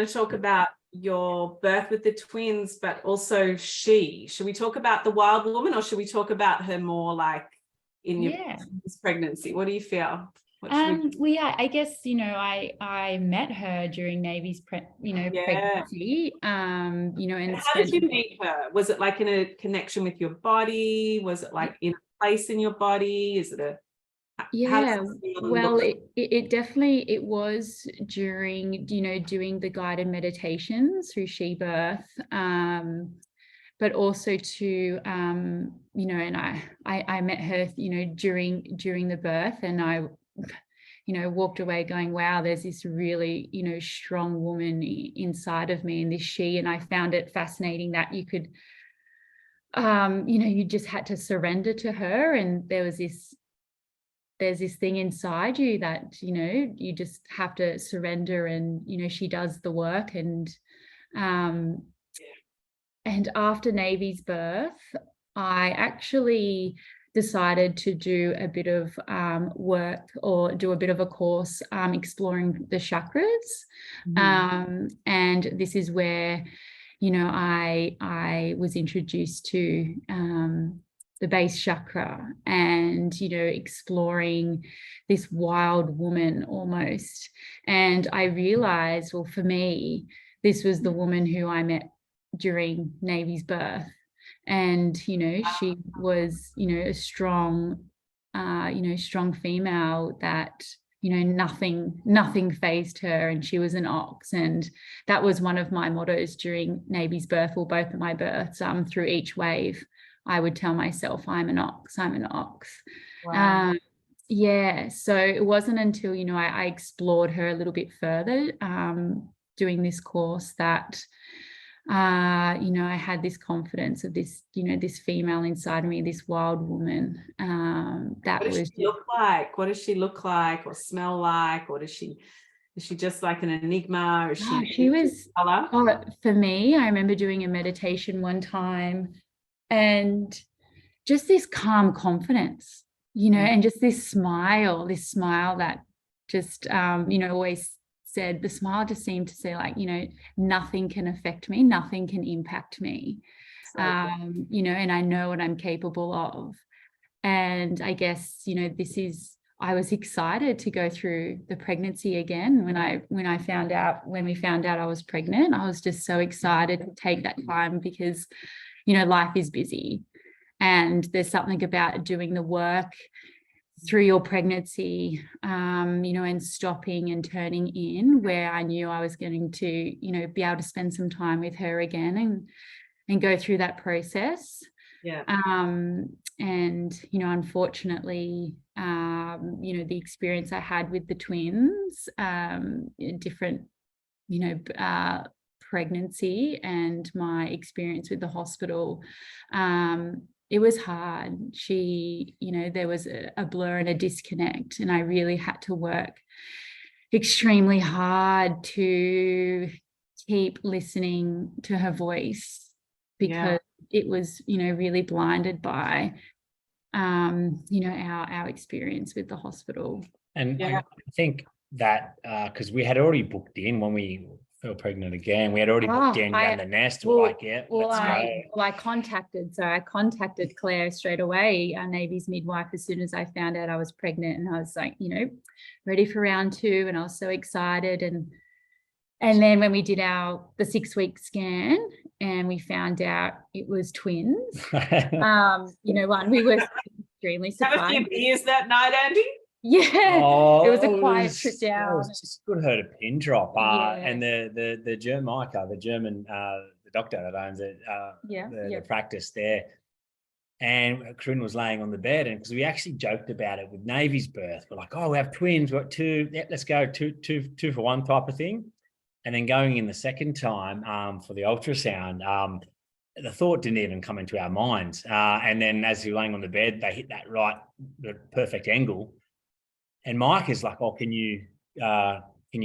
to talk about your birth with the twins, but also should we talk about the wild woman, or should we talk about her more like in your pregnancy? What do you feel? Well, yeah, I guess, I met her during Navy's pregnancy, and how did you meet her? Was it like in a connection with your body? Was it like in a place in your body? Is it a well, it definitely, it was during, doing the guided meditations through She Birth, but also to, and I met her, during the birth, and I, walked away going, wow, there's this really, strong woman inside of me, and this she, and I found it fascinating that you could, you just had to surrender to her, and there's this thing inside you that, you just have to surrender, and, she does the work. And after Navy's birth, I actually decided to do a bit of work, or do a bit of a course exploring the chakras. And this is where, I was introduced to the base chakra, and, exploring this wild woman almost. And I realized, well, for me, this was the woman who I met during Navy's birth. And, she was, a strong, strong female that, nothing fazed her, and she was an ox. And that was one of my mottos during Navy's birth, or both of my births, through each wave. I would tell myself, I'm an ox, I'm an ox. Wow. So it wasn't until, I explored her a little bit further, doing this course, that, I had this confidence of this, this female inside of me, this wild woman. What does she look like? What does she look like or smell like? Or is she just like an enigma? Or is she was, for me, I remember doing a meditation one time, and just this calm confidence, and just this smile that just, always said, the smile just seemed to say, like, nothing can affect me, nothing can impact me, and I know what I'm capable of. And I guess, I was excited to go through the pregnancy again. When we found out I was pregnant, I was just so excited to take that time, because life is busy, and there's something about doing the work through your pregnancy, and stopping and turning in, where I knew I was going to, be able to spend some time with her again, and go through that process. And, unfortunately, the experience I had with the twins, different, pregnancy, and my experience with the hospital, it was hard. There was a blur and a disconnect, and I really had to work extremely hard to keep listening to her voice, because it was, really blinded by, our experience with the hospital. And I think that because we had already booked in when we fell pregnant again, we had already booked in down the nest. I contacted Claire straight away, our Navy's midwife, as soon as I found out I was pregnant, and I was like, ready for round 2, and I was so excited. And then when we did the 6-week scan, and we found out it was twins, we were extremely surprised. Have a few beers that night, Andy? Yeah, it was a quiet trip down. It was just good her to pin drop. And the German Micah, the German the doctor that owns it, the practice there, and Corinne was laying on the bed, and because we actually joked about it with Navy's birth, we're like, oh, we have twins, we've got 2, let's go two for one type of thing. And then going in the second time for the ultrasound, the thought didn't even come into our minds. And then as you're laying on the bed, they hit the perfect angle. And Mike is like, oh, can you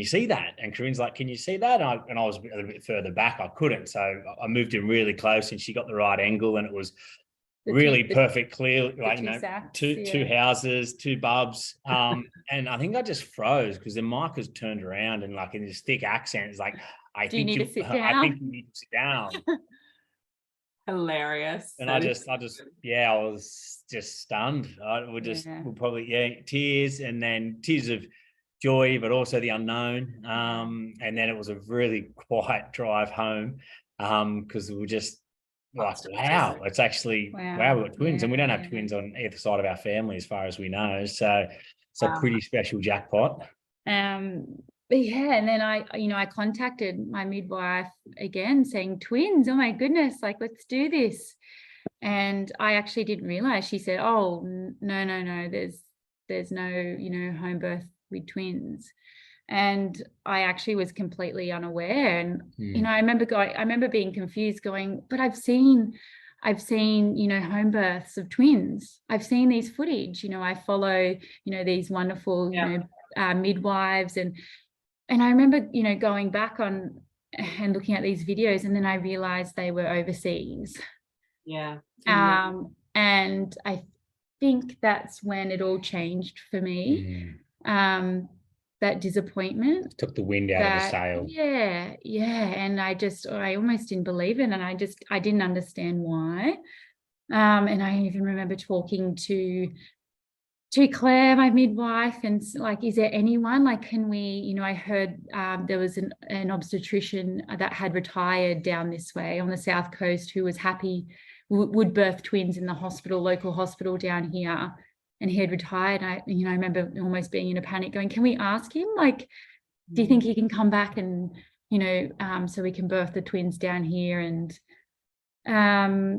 see that? And Corinne's like, can you see that? And I was a little bit further back. I couldn't. So I moved in really close, and she got the right angle, and it was really perfect, clear, like, two houses, 2 bubs. And I think I just froze, because then Mike has turned around, and like in his thick accent, it's like, Do you need to sit down? I think you need to sit down. Hilarious. And I was just stunned. We'll probably, tears, and then tears of joy, but also the unknown. And then it was a really quiet drive home, because we were just like, wow, it's actually, wow, we've got twins, and we don't have twins on either side of our family as far as we know. So it's a pretty special jackpot. But yeah, and then I contacted my midwife again saying, twins, oh my goodness, like, let's do this. And I actually didn't realize. She said, oh, no, there's no, home birth with twins. And I actually was completely unaware. And, I remember being confused, going, but I've seen, home births of twins. I've seen these footage, I follow, these wonderful, midwives. And I remember, going back on and looking at these videos, and then I realized they were overseas. Yeah. And I think that's when it all changed for me. That disappointment took the wind out of the sail. Yeah. And I almost didn't believe it. And I didn't understand why. And I even remember talking to Claire, my midwife, and like, is there anyone, like, can we, I heard there was an obstetrician that had retired down this way on the South Coast who was happy, would birth twins in the local hospital down here. And he had retired. I remember almost being in a panic, going, can we ask him? Like, do you think he can come back and, so we can birth the twins down here? And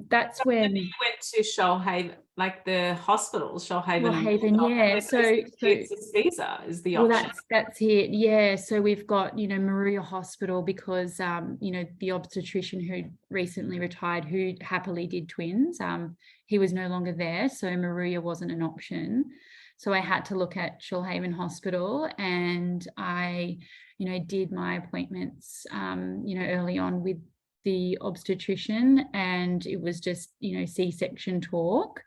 that's when you went to Shoalhaven, like the hospital, Shoalhaven, yeah. So Caesar is the option. Well, that's it. Yeah. So we've got, Maria Hospital, because the obstetrician who recently retired, who happily did twins, he was no longer there. So Maria wasn't an option. So I had to look at Shoalhaven Hospital, and I, did my appointments, early on with the obstetrician, and it was just, C-section talk.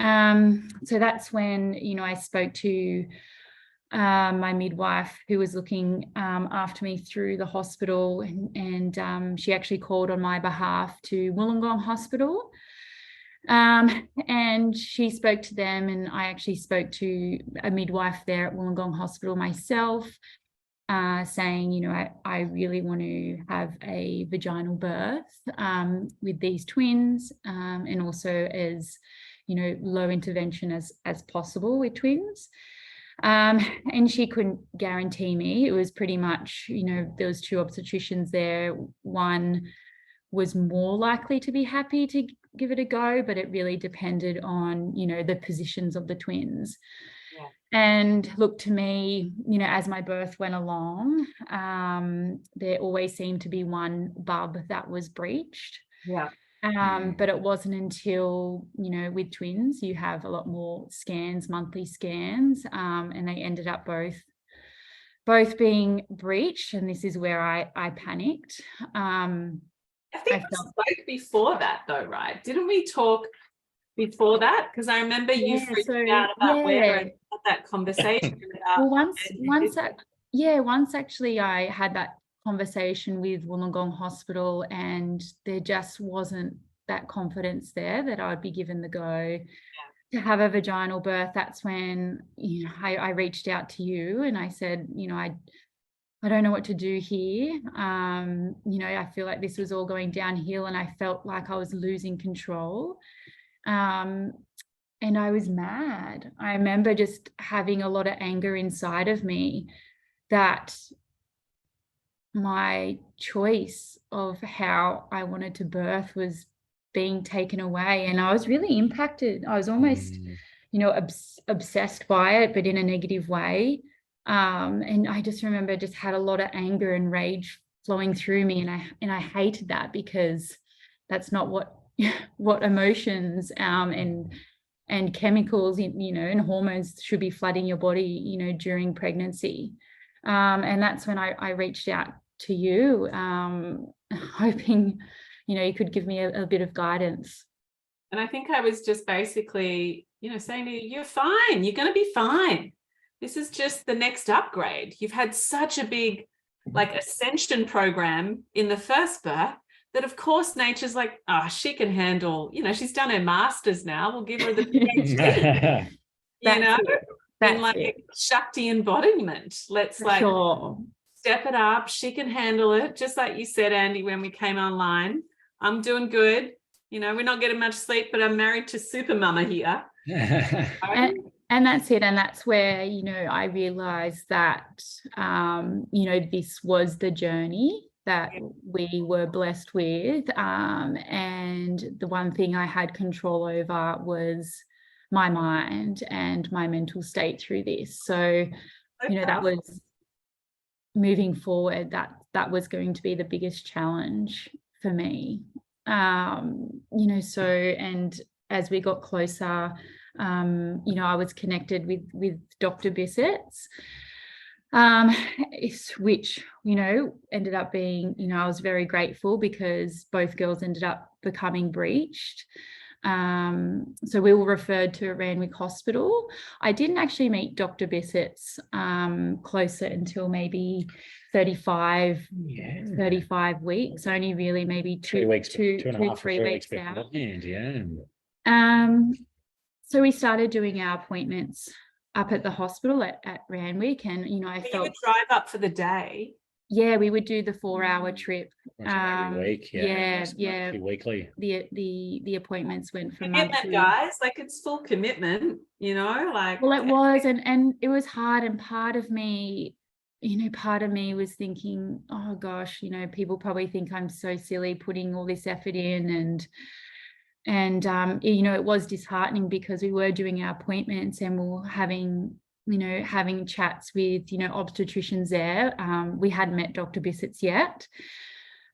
So that's when, I spoke to my midwife, who was looking after me through the hospital, and she actually called on my behalf to Wollongong Hospital. And she spoke to them, and I actually spoke to a midwife there at Wollongong Hospital myself, saying, I really want to have a vaginal birth with these twins, and also as, low intervention as possible with twins. And she couldn't guarantee me. It was pretty much, there was two obstetricians there. One was more likely to be happy to give it a go, but it really depended on, the positions of the twins. Yeah. And look, to me, as my birth went along, there always seemed to be one bub that was breached. Yeah. But it wasn't until, with twins, you have a lot more scans, monthly scans, and they ended up both being breached. And this is where I panicked. I think we spoke before that, though, right? Didn't we talk before that? Because I remember you freaking out about where and had that conversation about. Well, once actually I had that conversation with Wollongong Hospital, and there just wasn't that confidence there that I'd be given the go to have a vaginal birth. That's when, I reached out to you, and I said, I don't know what to do here. I feel like this was all going downhill, and I felt like I was losing control. And I was mad. I remember just having a lot of anger inside of me that my choice of how I wanted to birth was being taken away. And I was really impacted. I was almost, obsessed by it, but in a negative way. And I just remember just had a lot of anger and rage flowing through me. And I hated that, because that's not what emotions and chemicals, and hormones should be flooding your body, during pregnancy. And that's when I reached out to you, hoping, you could give me a bit of guidance. And I think I was just basically, saying to you, you're fine. You're going to be fine. This is just the next upgrade. You've had such a big like ascension program in the first birth that of course nature's like, oh, she can handle, she's done her master's now, we'll give her the PhD. In like Shakti embodiment. Let's step it up. She can handle it. Just like you said, Andy, when we came online, I'm doing good. We're not getting much sleep, but I'm married to super mama here. And that's it. And that's where, I realized that, this was the journey that we were blessed with. And the one thing I had control over was my mind and my mental state through this. So, that was moving forward, that was going to be the biggest challenge for me. So, and as we got closer, I was connected with Dr. Bissets, which, ended up being, I was very grateful because both girls ended up becoming breached. So we were referred to Randwick Hospital. I didn't actually meet Dr. Bissets closer until maybe 35 weeks, only really maybe 3 weeks out. So we started doing our appointments up at the hospital at Randwick, and I felt you would drive up for the day. Yeah, we would do the 4-hour trip. Every week, weekly. The appointments went from commitment, guys. Like, it's full commitment, Well, it was, and it was hard. And part of me was thinking, oh gosh, people probably think I'm so silly putting all this effort in, and it was disheartening because we were doing our appointments and we were having chats with, obstetricians there. We hadn't met Dr. Bissets yet,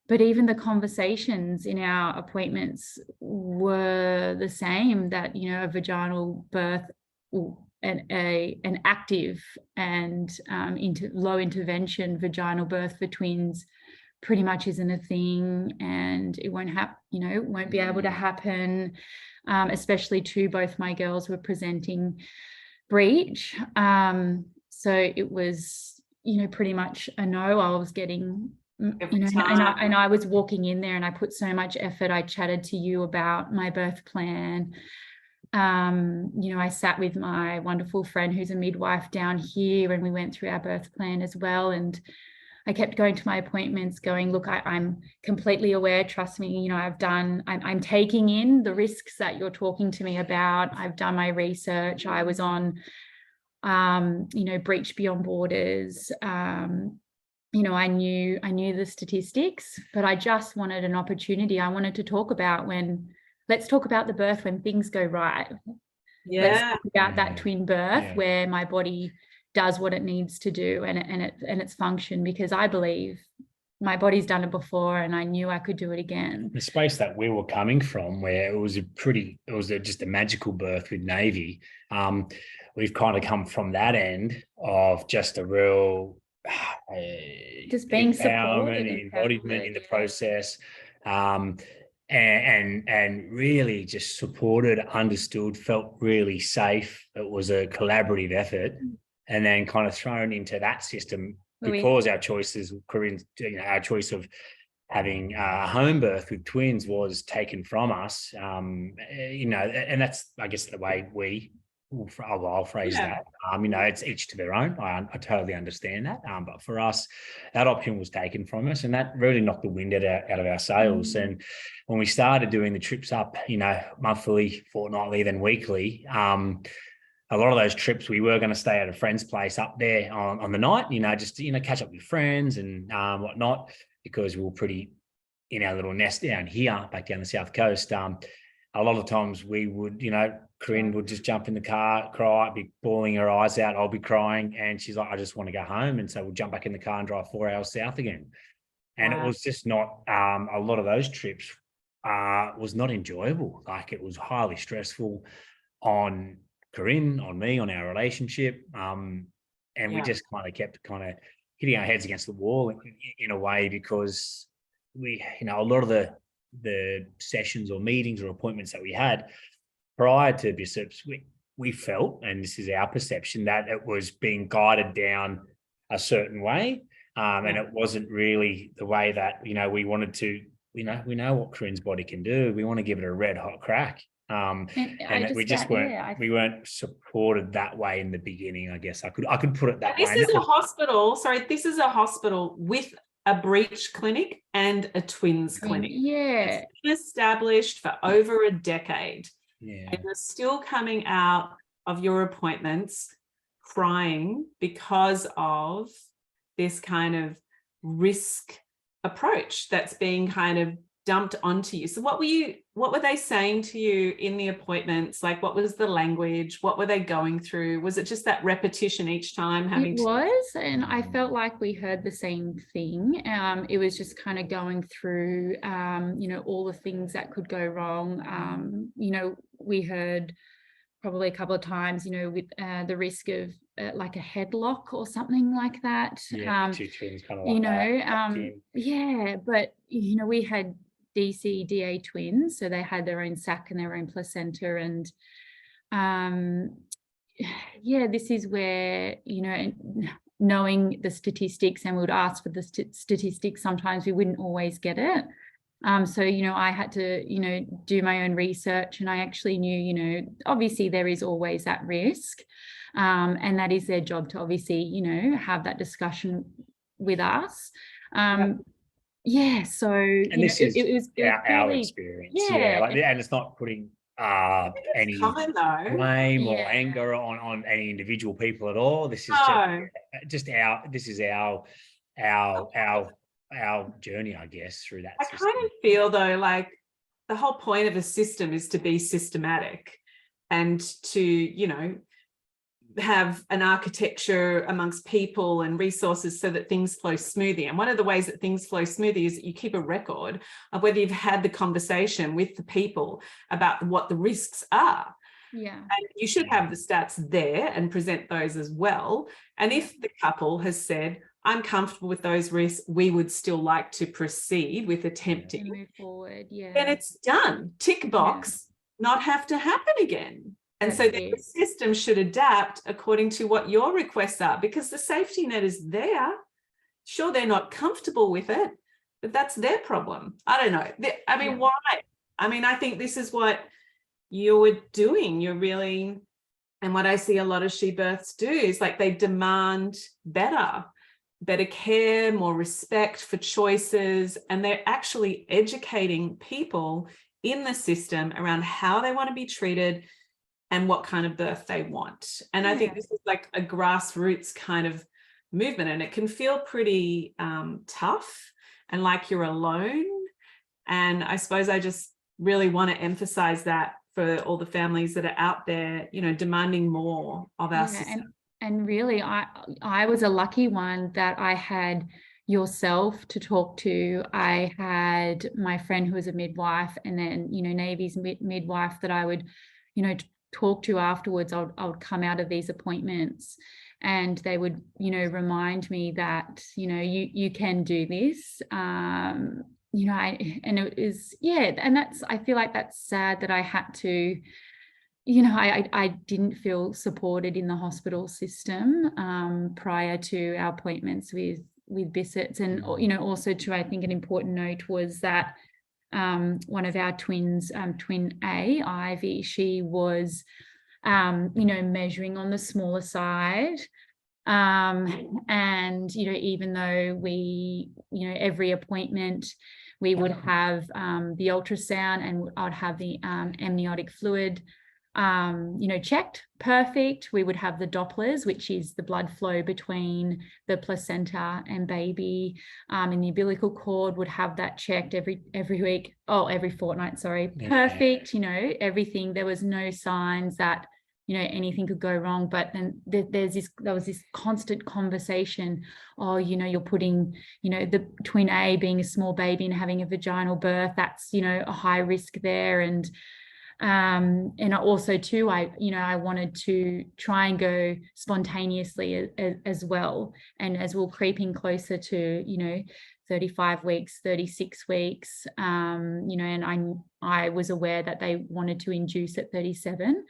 but even the conversations in our appointments were the same, that, a vaginal birth, an active and low intervention vaginal birth for twins pretty much isn't a thing, and it won't won't be able to happen, especially both my girls were presenting Breech. So it was, pretty much a no. I was getting, and I was walking in there and I put so much effort. I chatted to you about my birth plan. I sat with my wonderful friend who's a midwife down here, and we went through our birth plan as well. And I kept going to my appointments going, look, I'm completely aware, trust me, I'm taking in the risks that you're talking to me about. I've done my research. I was on, Breech Beyond Borders. I knew the statistics, but I just wanted an opportunity. I wanted to talk about let's talk about the birth when things go right. Yeah. Let's talk about that twin birth where my body does what it needs to do and its function, because I believe my body's done it before and I knew I could do it again. The space that we were coming from, where it was just a magical birth with Navy, we've kind of come from that end of just a real just being supported, embodiment in the process, and really just supported, understood, felt really safe. It was a collaborative effort. And then kind of thrown into that system because our choices, our choice of having a home birth with twins was taken from us, and that's, I guess, the way I'll phrase that. It's each to their own. I totally understand that. But for us, that option was taken from us, and that really knocked the wind out of our sails. Mm-hmm. And when we started doing the trips up, monthly, fortnightly, then weekly, a lot of those trips, we were going to stay at a friend's place up there on the night, just to, catch up with friends and whatnot, because we were pretty in our little nest down here, back down the south coast. A lot of times we would, Corinne would just jump in the car, cry, be bawling her eyes out. I'll be crying. And she's like, I just want to go home. And so we'll jump back in the car and drive 4 hours south again. And it was just not, a lot of those trips was not enjoyable. Like, it was highly stressful on Corinne, on me, on our relationship, and we just kept hitting our heads against the wall in a way, because we, a lot of the sessions or meetings or appointments that we had prior to Bissets, we felt, and this is our perception, that it was being guided down a certain way, And it wasn't really the way that, we wanted to, we know what Corinne's body can do. We want to give it a red hot crack. And we weren't supported that way in the beginning, I guess. I could put it that way. This is a hospital with a breech clinic and a twins clinic. Yeah. It's been established for over a decade. Yeah. And you're still coming out of your appointments crying because of this kind of risk approach that's being kind of dumped onto you. So what were they saying to you in the appointments? Like, what was the language? What were they going through? Was it just that repetition each time? And I felt like we heard the same thing. It was just kind of going through, all the things that could go wrong. We heard probably a couple of times, with the risk of like a headlock or something like that. Yeah, two twins kind of like but we had DA twins, so they had their own sac and their own placenta, and this is where, knowing the statistics, and we would ask for the statistics, sometimes we wouldn't always get it. So, I had to, do my own research, and I actually knew, obviously there is always that risk. And that is their job to obviously, have that discussion with us. So and this is it was our experience. And it's not putting any blame or anger on any individual people at all. This is just our journey, I guess, through that system. I kind of feel though like the whole point of a system is to be systematic and to, have an architecture amongst people and resources so that things flow smoothly. And one of the ways that things flow smoothly is that you keep a record of whether you've had the conversation with the people about what the risks are. Yeah. And you should have the stats there and present those as well. And if the couple has said, I'm comfortable with those risks, we would still like to proceed with attempting to move forward, then it's done. Tick box, not have to happen again. And so the system should adapt according to what your requests are, because the safety net is there. Sure, they're not comfortable with it, but that's their problem. I don't know. Why? I think this is what you were doing. You're really, and what I see a lot of she births do is like they demand better care, more respect for choices, and they're actually educating people in the system around how they want to be treated and what kind of birth they want. And I think this is like a grassroots kind of movement, and it can feel pretty tough and like you're alone. And I suppose I just really want to emphasize that for all the families that are out there, demanding more of our system. And really, I was a lucky one that I had yourself to talk to. I had my friend who was a midwife, and then, Navy's midwife that I would, talk to afterwards. I would come out of these appointments and they would, remind me that, you can do this. And it is, and I feel like that's sad that I had to, I didn't feel supported in the hospital system prior to our appointments with Bissets. And, also too, I think an important note was that one of our twins, twin A, Ivy, she was, measuring on the smaller side. And, even though we, every appointment, we would have the ultrasound, and I'd have the amniotic fluid checked perfect. We would have the Dopplers, which is the blood flow between the placenta and baby, and the umbilical cord, would have that checked every fortnight, perfect, everything. There was no signs that anything could go wrong. But then there was this constant conversation, you're putting, the twin A being a small baby and having a vaginal birth, that's, a high risk there. And also too, I wanted to try and go spontaneously as well. And as we're creeping closer to, 35 weeks, 36 weeks, and I was aware that they wanted to induce at 37.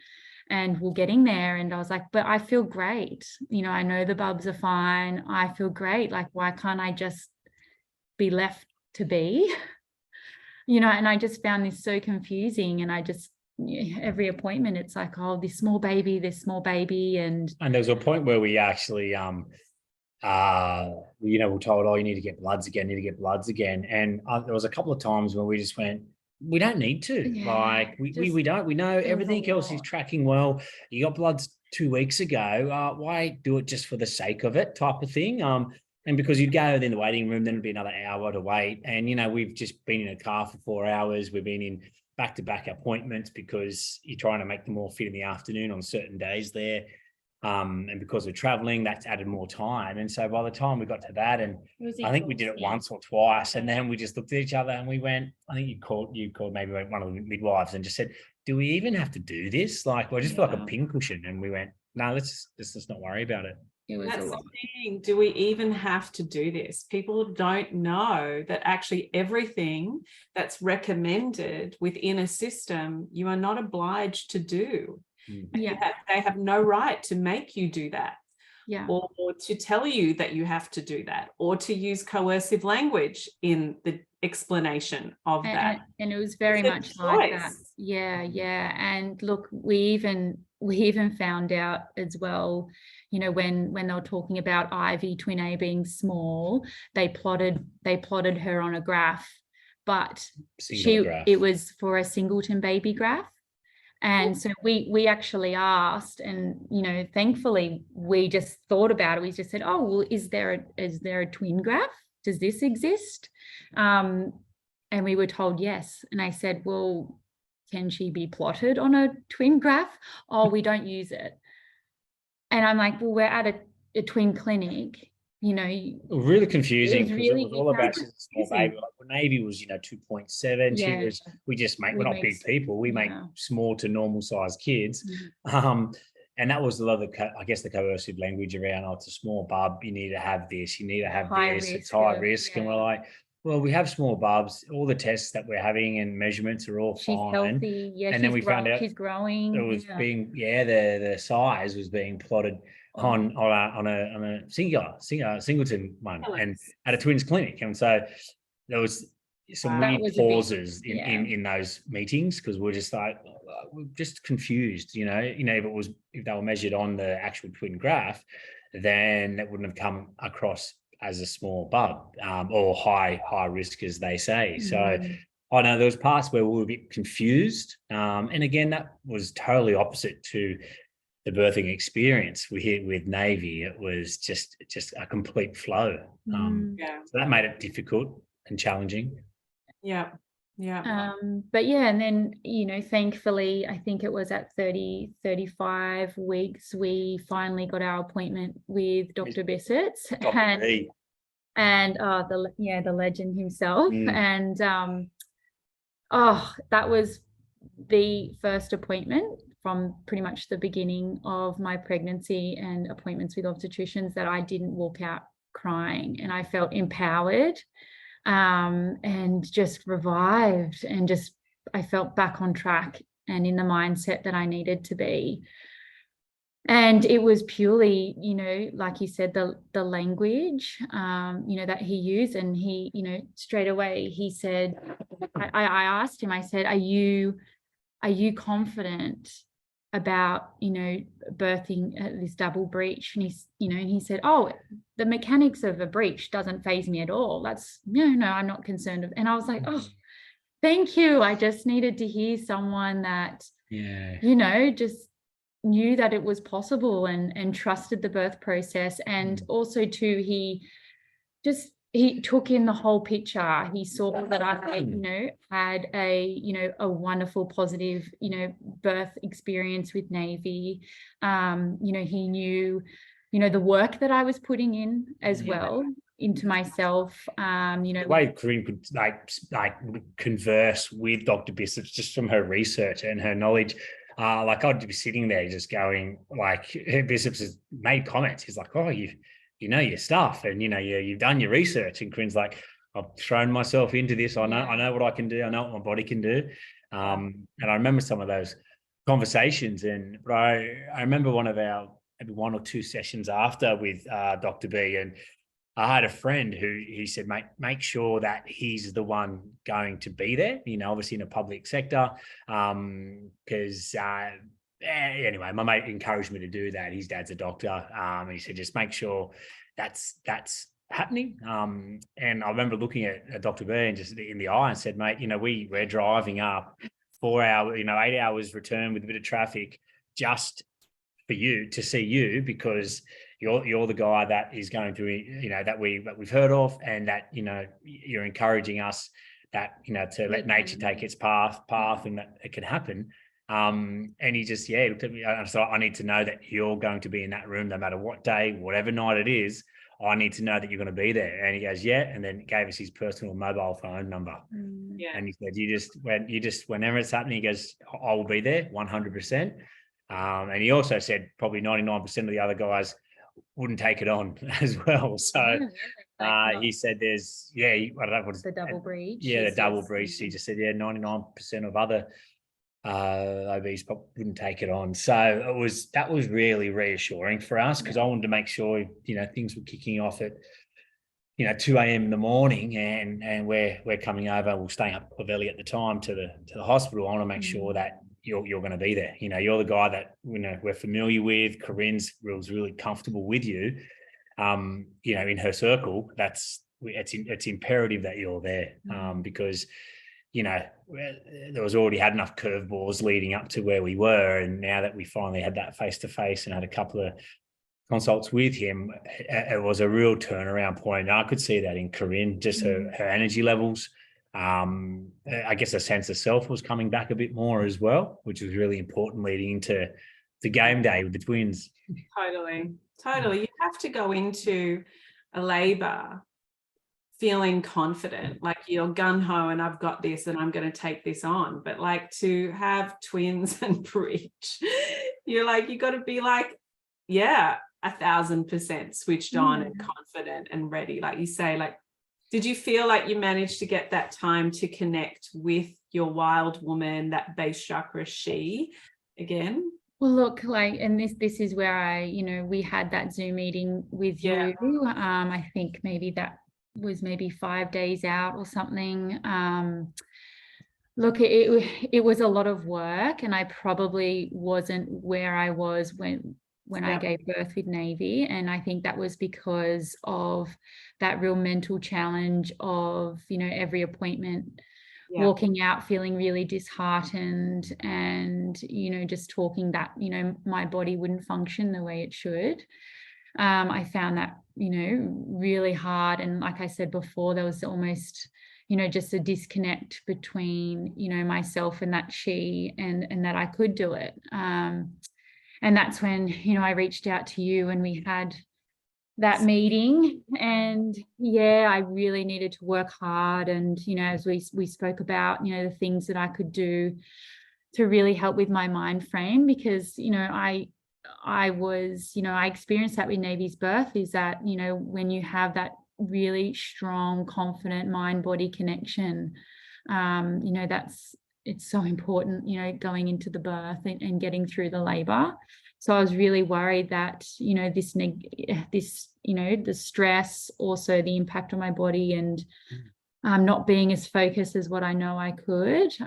and we're getting there. And I was like, but I feel great. You know, I know the bubs are fine. I feel great. Like, why can't I just be left to be? You know, and I just found this so confusing. And I just, every appointment, it's like, oh, this small baby. And there was a point where we actually, you know, we're told, oh, you need to get bloods again. And there was a couple of times when we just went, we don't need to. Yeah, like, we don't. We know everything else is tracking well. You got bloods 2 weeks ago. Why do it just for the sake of it, type of thing? And because you'd go in the waiting room, then it'd be another hour to wait. And, you know, we've just been in a car for 4 hours. We've been in back-to-back appointments because you're trying to make them all fit in the afternoon on certain days there. And because we're traveling, that's added more time. And so by the time we got to that, and I think we did it once or twice, and then we just looked at each other and we went, I think you called maybe one of the midwives and just said, do we even have to do this? Like, I just feel like a pincushion. And we went, no, let's just not worry about it. That's the thing. Do we even have to do this? People don't know that actually everything that's recommended within a system, you are not obliged to do. Yeah. They have no right to make you do that. Yeah. Or to tell you that you have to do that, or to use coercive language in the explanation of that. And it was very much like that. Yeah. And look, we even found out as well, you know, when they were talking about Ivy twin A being small, they plotted her on a graph, but it was for a singleton baby graph. And so we actually asked, and, you know, thankfully we just thought about it. We just said, oh, well, is there a twin graph? Does this exist? And we were told yes. And I said, well, can she be plotted on a twin graph? Oh, we don't use it. And I'm like, well, we're at a twin clinic. You know, really confusing, because it was all about a small baby. Like when Navy was, you know, 2.7. Yeah. We just make, we're not big people. We make small to normal sized kids. And that was a lot of the coercive language around, oh, it's a small bub, you need to have this, you need to have this, it's high risk. And we're like, well, we have small bubs. All the tests that we're having and measurements are all she's fine. Healthy. Yeah, and then we found out she's growing. It was being, the size was being plotted on a singleton one, and at a twins clinic. And so there was some weird pauses in those meetings, because we're just like, we're just confused, you know, if they were measured on the actual twin graph, then that wouldn't have come across as a small bub, or high risk, as they say. So I know there was parts where we were a bit confused. And again, that was totally opposite to the birthing experience with Navy. It was just a complete flow. So that made it difficult and challenging. Yeah. But and then, you know, thankfully, I think it was at 35 weeks, we finally got our appointment with Dr. Bisits, and the legend himself. And that was the first appointment from pretty much the beginning of my pregnancy and appointments with obstetricians that I didn't walk out crying, and I felt empowered, and just revived, and I felt back on track and in the mindset that I needed to be. And it was purely, you know, like you said, the language, you know, that he used. And he, you know, straight away he said, I asked him, I said, are you confident about, you know, birthing this double breech? And he said, oh, the mechanics of a breech doesn't faze me at all. That's no, I'm not concerned. And I was like, oh, thank you. I just needed to hear someone that, you know, just knew that it was possible and trusted the birth process. And also too, he took in the whole picture. He saw that I, you know, had a wonderful, positive, you know, birth experience with Navy. You know, he knew, you know, the work that I was putting in as well into myself. You know, the way Corinne could like converse with Dr. Bissets just from her research and her knowledge. Like I'd be sitting there just going, like, Bissets has made comments. He's like, oh, you know your stuff, and you know you've done your research. And Corinne's like, I've thrown myself into this. I know what I can do. I know what my body can do. And I remember some of those conversations. But I remember one of our maybe 1 or 2 sessions after with Dr. B, and I had a friend who he said, mate, make sure that he's the one going to be there, obviously in a public sector, because anyway, my mate encouraged me to do that. His dad's a doctor, and he said, just make sure that's happening. And I remember looking at Dr. B and just in the eye and said, mate, we're driving up 4 hours, 8 hours return with a bit of traffic just for you to see you, because you're the guy that is going through, that we've heard of, and that, you're encouraging us that, to let nature take its path and that it can happen. And he just, looked at me. I thought, I need to know that you're going to be in that room no matter what day, whatever night it is. I need to know that you're going to be there. And he goes, yeah. And then gave us his personal mobile phone number. Yeah. And he said, whenever it's happening, he goes, I will be there 100%. And he also said probably 99% of the other guys wouldn't take it on as well. So he said there's, I don't know what is the double breech. Yeah, the double breech. He just said, 99% of other OBs wouldn't take it on. So that was really reassuring for us, because I wanted to make sure, things were kicking off at 2 a.m. in the morning, and we're coming over. We're staying up early at the time to the hospital. I want to make sure that you're going to be there. You're the guy that we're familiar with. Corinne's was really comfortable with you. In her circle. It's imperative that you're there, because there was already had enough curveballs leading up to where we were, and now that we finally had that face-to-face and had a couple of consults with him, it was a real turnaround point. And I could see that in Corinne, just her energy levels. I guess a sense of self was coming back a bit more as well, which was really important leading into the game day with the twins. Totally. You have to go into a labour feeling confident, like you're gun-ho and I've got this and I'm going to take this on. But like, to have twins and Breech, you got to be 1,000% switched on and confident and ready. Like you say, did you feel like you managed to get that time to connect with your wild woman, that base chakra she again? Well, look, and this is where we had that Zoom meeting with you. I think maybe that was 5 days out or something. Look, it was a lot of work, and I probably wasn't where I was when I gave birth with Navy. And I think that was because of that real mental challenge of, every appointment, walking out feeling really disheartened, and, just talking that, my body wouldn't function the way it should. I found that, really hard. And like I said before, there was almost, just a disconnect between, myself and that she, and that I could do it. And that's when, I reached out to you and we had that meeting. And I really needed to work hard. And, as we spoke about, the things that I could do to really help with my mind frame, because, I was, I experienced that with Navy's birth, is that, when you have that really strong, confident mind-body connection, it's so important, going into the birth and getting through the labor. So I was really worried that, the stress, also the impact on my body, and not being as focused as what I know I could. So,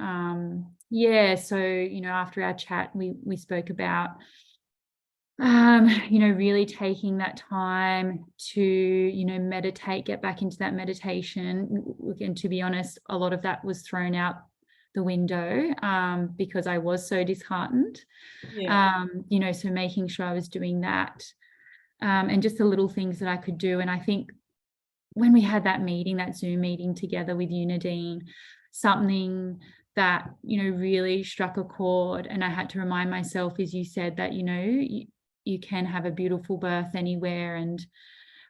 after our chat, we spoke about, really taking that time to, meditate, get back into that meditation. And to be honest, a lot of that was thrown out the window because I was so disheartened. So making sure I was doing that, and just the little things that I could do. And I think when we had that meeting, that Zoom meeting together with you, Nadine, something that, really struck a chord, and I had to remind myself, as you said, that, you can have a beautiful birth anywhere. And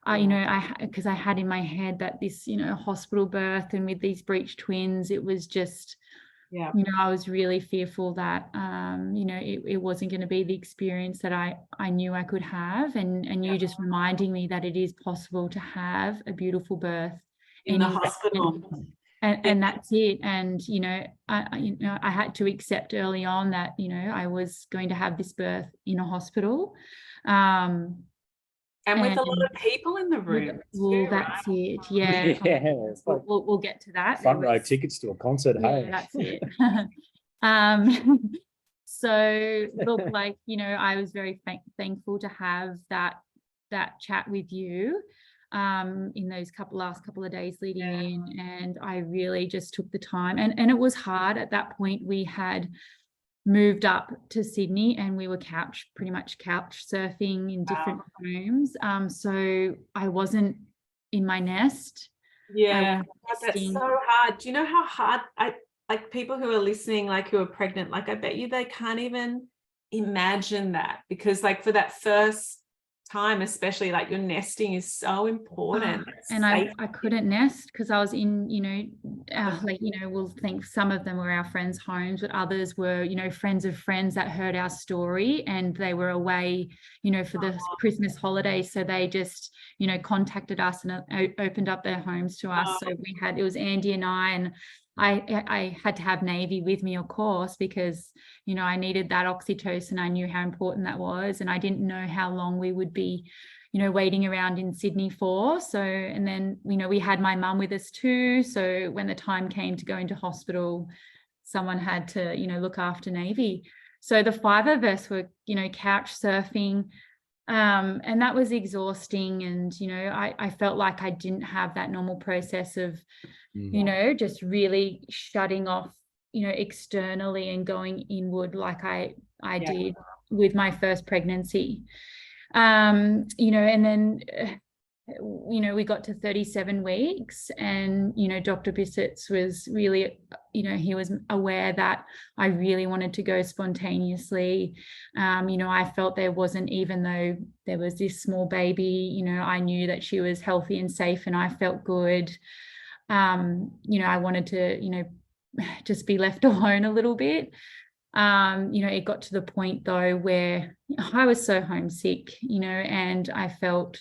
because I had in my head that this, hospital birth, and with these Breech twins, it was just, I was really fearful that, it wasn't going to be the experience that I knew I could have. And you just reminding me that it is possible to have a beautiful birth in the hospital. And that's it. And, I had to accept early on that, I was going to have this birth in a hospital. And with a lot of people in the room. Well, that's it. Yeah. We'll get to that. Front row tickets to a concert. Yeah, that's it. So look, I was very thankful to have that chat with you in those last couple of days leading in, and I really just took the time, and it was hard at that point. We had moved up to Sydney and we were pretty much couch surfing in different homes. So I wasn't in my nest. Yeah, that's so hard. Do you know how hard like people who are listening, like who are pregnant, like I bet you they can't even imagine that, because like for that first time especially, like your nesting is so important. And I couldn't nest because I was in, we'll think some of them were our friends' homes, but others were, friends of friends that heard our story and they were away, for the Christmas holidays. So they just, contacted us and opened up their homes to us. So it was Andy and I had to have Navy with me, of course, because, I needed that oxytocin. I knew how important that was. And I didn't know how long we would be, waiting around in Sydney for. So, and then, we had my mum with us too. So when the time came to go into hospital, someone had to, look after Navy. So the 5 of us were, couch surfing. And that was exhausting. And, I felt like I didn't have that normal process of, just really shutting off, externally and going inward like I did with my first pregnancy. And then, we got to 37 weeks and, Dr. Bissets was really, he was aware that I really wanted to go spontaneously. I felt there wasn't, even though there was this small baby, I knew that she was healthy and safe and I felt good. I wanted to, just be left alone a little bit. It got to the point though where I was so homesick, and I felt,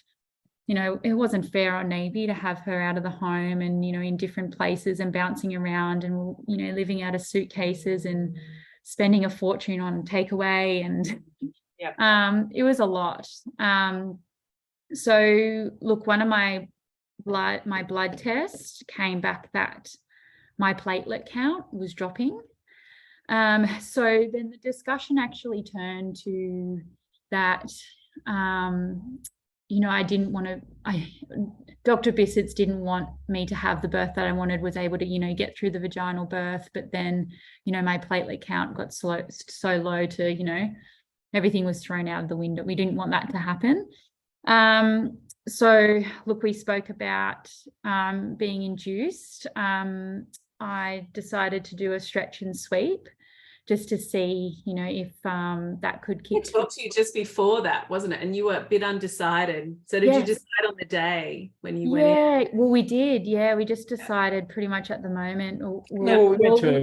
it wasn't fair on Navy to have her out of the home and, in different places and bouncing around and, living out of suitcases and spending a fortune on takeaway. And it was a lot. So look, one of my blood test came back that my platelet count was dropping. So then the discussion actually turned to that, I didn't want to, Dr. Bissets didn't want me to have the birth that I wanted, was able to, get through the vaginal birth. But then, my platelet count got so low to, everything was thrown out of the window. We didn't want that to happen. So look, we spoke about being induced. I decided to do a stretch and sweep just to see, if that could kick. I talked to you just before that, wasn't it? And you were a bit undecided. So did you decide on the day when you went in? Yeah, well, we did. Yeah, we just decided pretty much at the moment.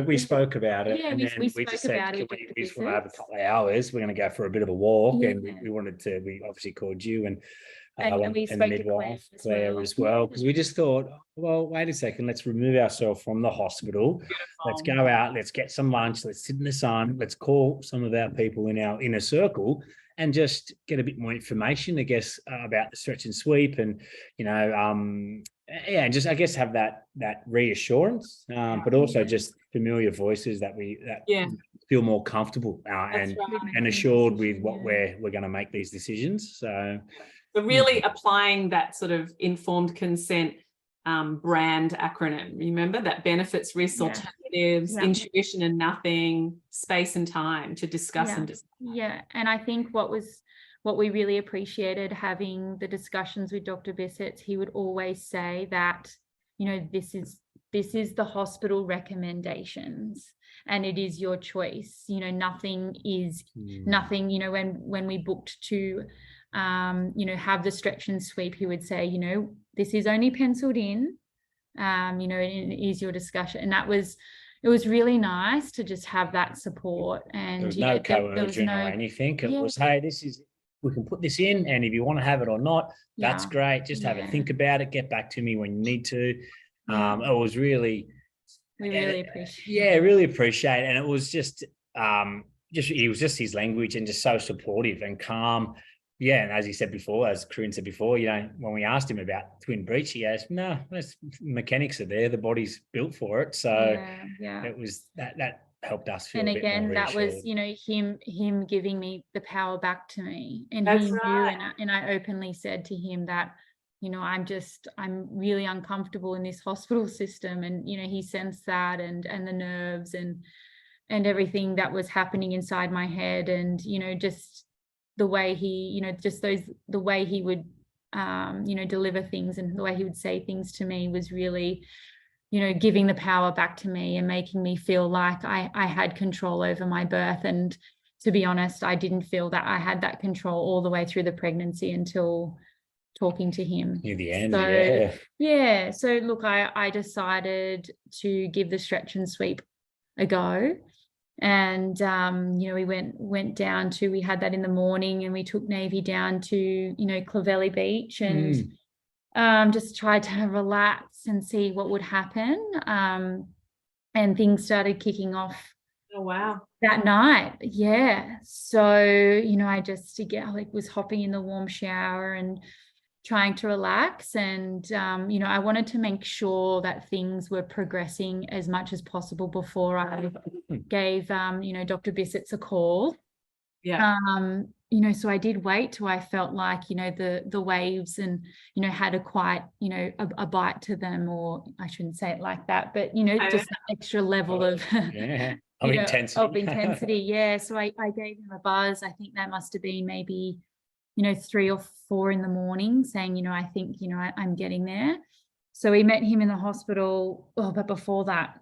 We spoke about it. Yeah, and we just said, we just want to have a couple of hours. We're going to go for a bit of a walk. And we obviously called you and we and the midwife Claire as well, because we just thought, well, wait a second, let's remove ourselves from the hospital. Let's go out, let's get some lunch, let's sit in the sun, let's call some of our people in our inner circle and just get a bit more information, I guess, about the stretch and sweep, and just I guess have that reassurance, but also just familiar voices that feel more comfortable and assured with what we're going to make these decisions. So really applying that sort of informed consent brand acronym. Remember that: benefits, risks, alternatives, intuition and nothing, space and time to discuss and decide. Yeah, and I think what we really appreciated having the discussions with Dr. Bissets, he would always say that, this is the hospital recommendations and it is your choice. Nothing is nothing. When we booked to have the stretch and sweep, he would say, this is only penciled in, and it is your discussion. And it was really nice to just have that support. And there was no coercion or anything. It was, hey, we can put this in, and if you want to have it or not, that's great. Just have a think about it. Get back to me when you need to. It was really, we really appreciate it. Yeah, really appreciate it. And it was just he was just his language and just so supportive and calm. Yeah, and as he said before, as Corinne said before, when we asked him about twin breech, he goes, "No, mechanics are there. The body's built for it." So it was that helped us feel. And a bit again, more that was him giving me the power back to me, and That's he knew, right. and I openly said to him that, I'm really uncomfortable in this hospital system, and he sensed that, and the nerves and everything that was happening inside my head, and just the way he the way he would deliver things, and the way he would say things to me was really giving the power back to me and making me feel like I had control over my birth. And to be honest, I didn't feel that I had that control all the way through the pregnancy until talking to him near the end. So look, I decided to give the stretch and sweep a go. And we went down to, we had that in the morning, and we took Navy down to Clovelly Beach, and just tried to relax and see what would happen, and things started kicking off. Oh wow. That night. So I just was hopping in the warm shower and trying to relax, and I wanted to make sure that things were progressing as much as possible before I gave Dr. Bissets a call. So I did wait till I felt like the waves and had a quite a bite to them, or I shouldn't say it like that, but just that extra level of intensity. So I gave him a buzz. I think that must have been maybe 3 or 4 in the morning, saying, I think, I'm getting there. So we met him in the hospital. Oh, but before that,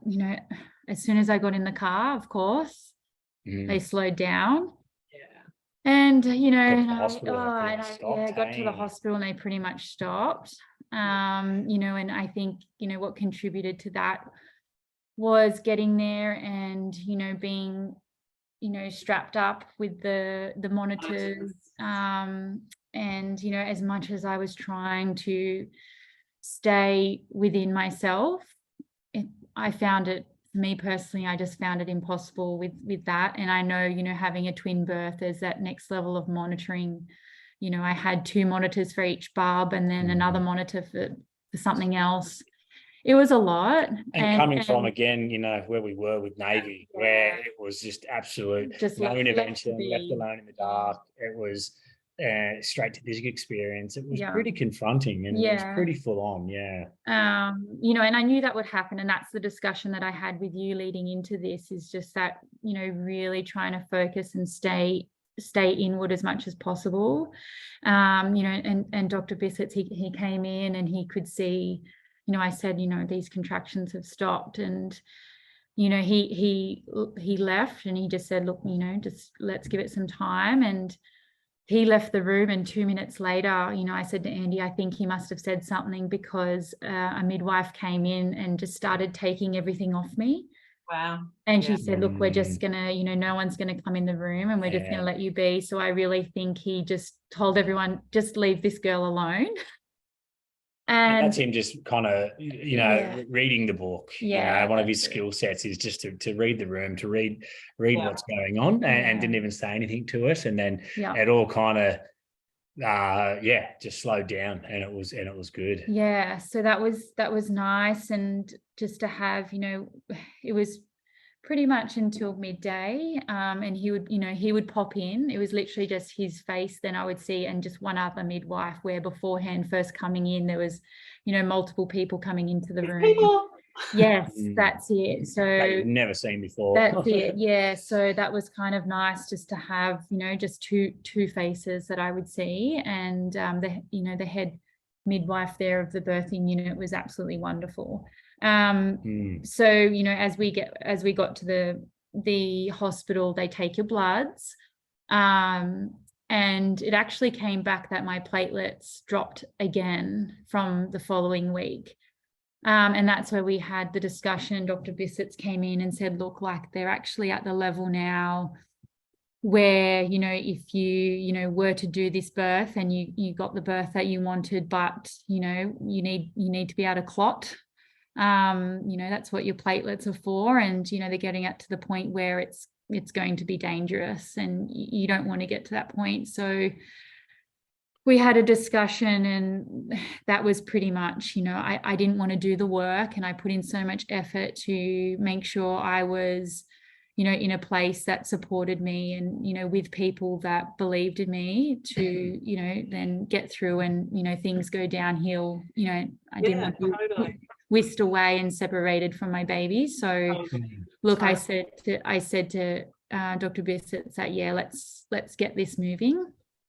as soon as I got in the car, of course, they slowed down. And, I got to the hospital and they pretty much stopped. And I think, what contributed to that was getting there and, being strapped up with the monitors, and as much as I was trying to stay within myself, I found it, for me personally, I just found it impossible with that. And I know having a twin birth, there's that next level of monitoring. I had 2 monitors for each bub, and then another monitor for something else. It was a lot. And coming from, again, where we were with Navy, where it was just absolute no intervention, left alone in the dark. It was straight to this experience. It was pretty confronting, and it was pretty full on. And I knew that would happen. And that's the discussion that I had with you leading into this, is just that, really trying to focus and stay inward as much as possible. And Dr. Bissets, he came in and he could see, I said, these contractions have stopped, and, he left, and he just said, look, just let's give it some time. And he left the room, and 2 minutes later, I said to Andy, I think he must have said something, because a midwife came in and just started taking everything off me. Wow. And she said, look, we're just gonna, no one's gonna come in the room, and we're just gonna let you be. So I really think he just told everyone, just leave this girl alone. And that's him just kind of, reading the book. One of his skill sets is just to read the room, to read what's going on, and didn't even say anything to us. And then it all kind of, just slowed down, and it was good. Yeah. So that was nice. And just to have, it was pretty much until midday, and he would pop in. It was literally just his face then I would see, and just one other midwife, where beforehand, first coming in, there was multiple people coming into the room. Yes, that's it. So that you've never seen before. That's it. So that was kind of nice, just to have just two faces that I would see. And the head midwife there of the birthing unit was absolutely wonderful. So as we got to the hospital, they take your bloods, and it actually came back that my platelets dropped again from the following week, and that's where we had the discussion. Dr. Bissets came in and said, look, like, they're actually at the level now where if you were to do this birth and you got the birth that you wanted, but you need to be able to clot, That's what your platelets are for. And, they're getting it to the point where it's going to be dangerous, and you don't want to get to that point. So we had a discussion, and that was pretty much, I didn't want to do the work, and I put in so much effort to make sure I was, in a place that supported me, and, with people that believed in me to, then get through, and, things go downhill. I didn't want to be whisked away and separated from my baby. So look, I said to Dr. Bissets that, let's get this moving.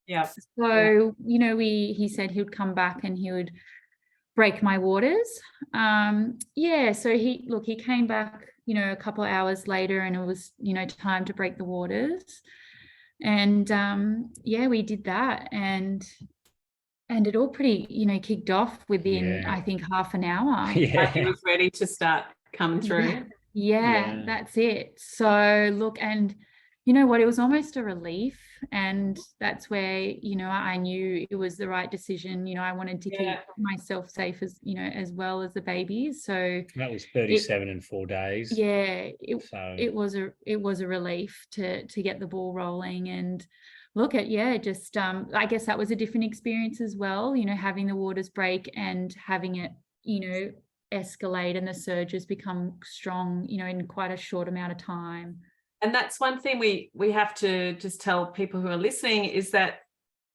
Yeah. So, he said he would come back and he would break my waters. So he came back, a couple of hours later, and it was, time to break the waters. And we did that, and it all pretty, kicked off within, I think, half an hour. Like he was ready to start coming through. Yeah, that's it. So look, and you know what, it was almost a relief, and that's where, I knew it was the right decision. I wanted to keep myself safe, as as well as the babies. So that was 37 and 4 days. Yeah, it was a relief to get the ball rolling. And look at, just I guess that was a different experience as well, having the waters break and having it, escalate, and the surges become strong, in quite a short amount of time. And that's one thing we have to just tell people who are listening, is that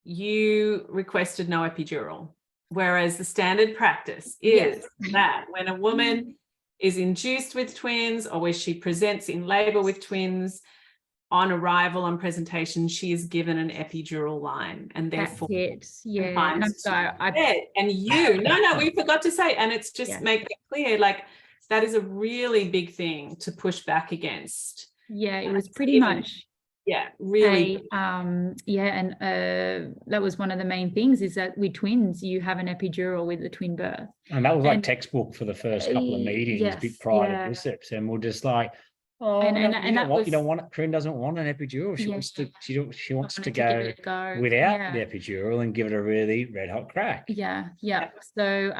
you requested no epidural, whereas the standard practice is that when a woman is induced with twins, or where she presents in labor with twins, on arrival, on presentation, she is given an epidural line, and therefore that's it. And I'm sorry, we forgot to say, and it's just make it clear, like that is a really big thing to push back against. It was pretty much really and that was one of the main things, is that with twins you have an epidural with the twin birth, and that was like textbook for the first couple of meetings prior to Bissets, and we're just like, you don't want it. Corinne doesn't want an epidural. She wants to. She wants to go without the epidural and give it a really red hot crack. So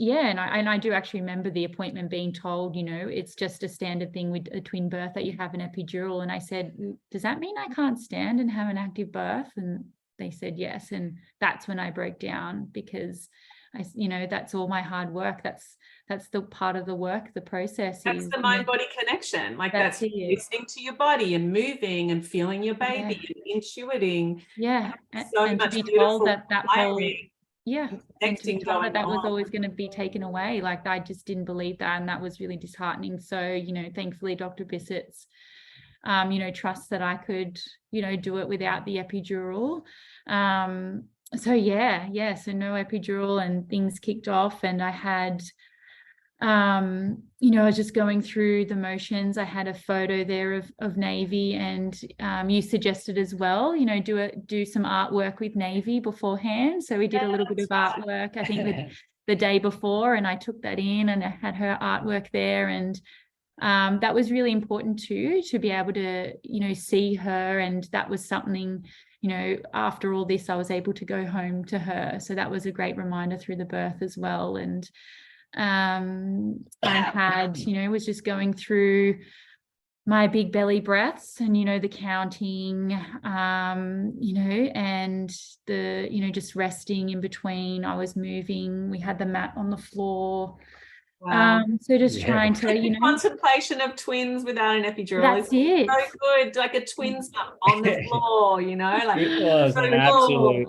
and I do actually remember the appointment being told, it's just a standard thing with a twin birth that you have an epidural. And I said, does that mean I can't stand and have an active birth? And they said yes. And that's when I broke down, because that's all my hard work. That's the part of the work, the process. That's the mind-body connection. Like that's listening to your body and moving and feeling your baby and intuiting. So much to be told that whole and to be told that was always going to be taken away. Like I just didn't believe that, and that was really disheartening. So thankfully Dr. Bisits trust that I could do it without the epidural. So no epidural, and things kicked off, and I had I was just going through the motions. I had a photo there of Navy, and you suggested as well, do some artwork with Navy beforehand. So we did a little bit of artwork, I think the day before, and I took that in, and I had her artwork there, and that was really important too, to be able to see her. And that was something, after all this, I was able to go home to her. So that was a great reminder through the birth as well. And I had, was just going through my big belly breaths, and the counting, and the just resting in between. I was moving. We had the mat on the floor. Wow. So just trying to, contemplation of twins without an epidural is so good. Like a twin's on the floor, like it was an absolute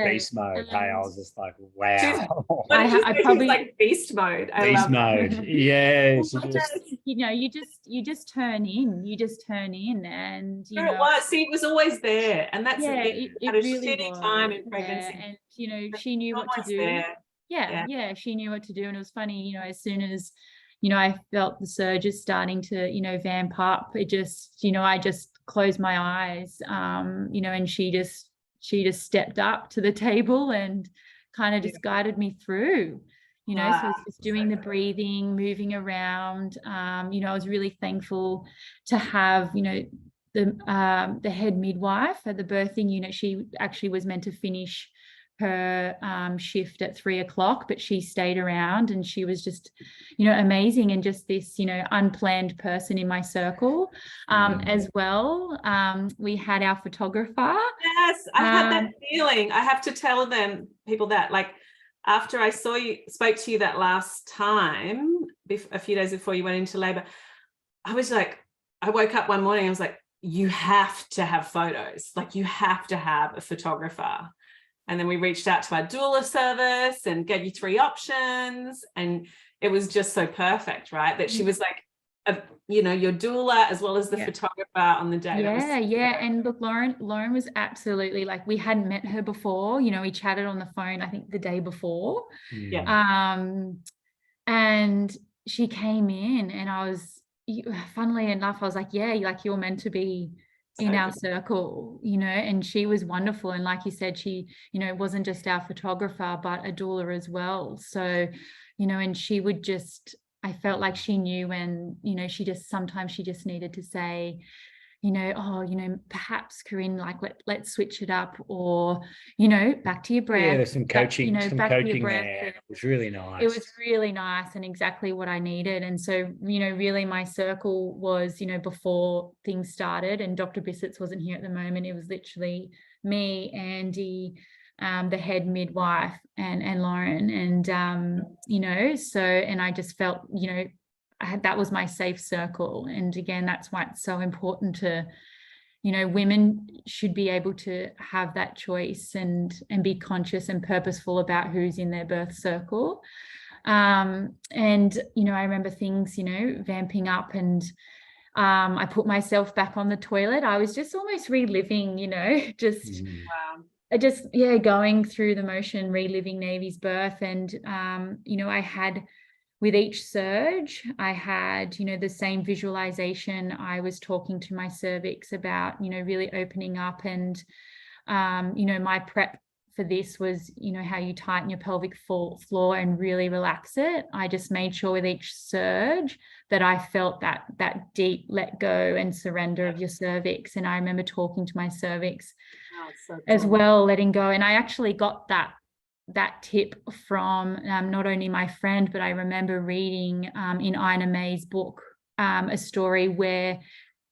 beast mode. Hey, I was just like, wow. I probably like beast mode. Beast mode. Yeah. You just turn in, and it was. See, it was always there, and that's it had a really shitty was. time in pregnancy. And she knew what to do. She knew what to do. And it was funny, as soon as I felt the surges starting to vamp up, it just I just closed my eyes, and she just stepped up to the table and kind of just guided me through, so it's just doing the breathing, moving around. I was really thankful to have the head midwife at the birthing unit. She actually was meant to finish her shift at 3 o'clock, but she stayed around, and she was just, amazing, and just this, unplanned person in my circle. As well, we had our photographer. Yes, I had that feeling. I have to tell people that, like, after I spoke to you that last time, a few days before you went into labor, I was like, I woke up one morning, I was like, you have to have photos, like you have to have a photographer. And then we reached out to our doula service and gave you 3 options. And it was just so perfect, right? That she was like, your doula as well as the photographer on the day. Yeah. And look, Lauren was absolutely, like, we hadn't met her before. We chatted on the phone, I think the day before. Yeah. And she came in, and I was, funnily enough, I was like, yeah, like, you're meant to be in our circle, and she was wonderful. And like you said, she, wasn't just our photographer, but a doula as well. So, and she would just, I felt like she knew when, sometimes she just needed to say, perhaps, Corinne, like, let's switch it up, or, back to your breath. Yeah, there's some coaching, back to your there. breath. It was really nice. It was really nice and exactly what I needed. And so, really my circle was, before things started, and Dr. Bissets wasn't here at the moment. It was literally me, Andy, the head midwife, and Lauren. And, so, and I just felt, that was my safe circle. And again, that's why it's so important to, women should be able to have that choice and be conscious and purposeful about who's in their birth circle. And, I remember things, vamping up, and I put myself back on the toilet. I was just almost reliving, going through the motion, reliving Navy's birth. And, I had, with each surge, I had, the same visualization. I was talking to my cervix about, really opening up. And, my prep for this was, how you tighten your pelvic floor and really relax it. I just made sure with each surge that I felt that deep let go and surrender of your cervix. And I remember talking to my cervix as well, letting go. And I actually got that tip from not only my friend, but I remember reading in Ina May's book a story where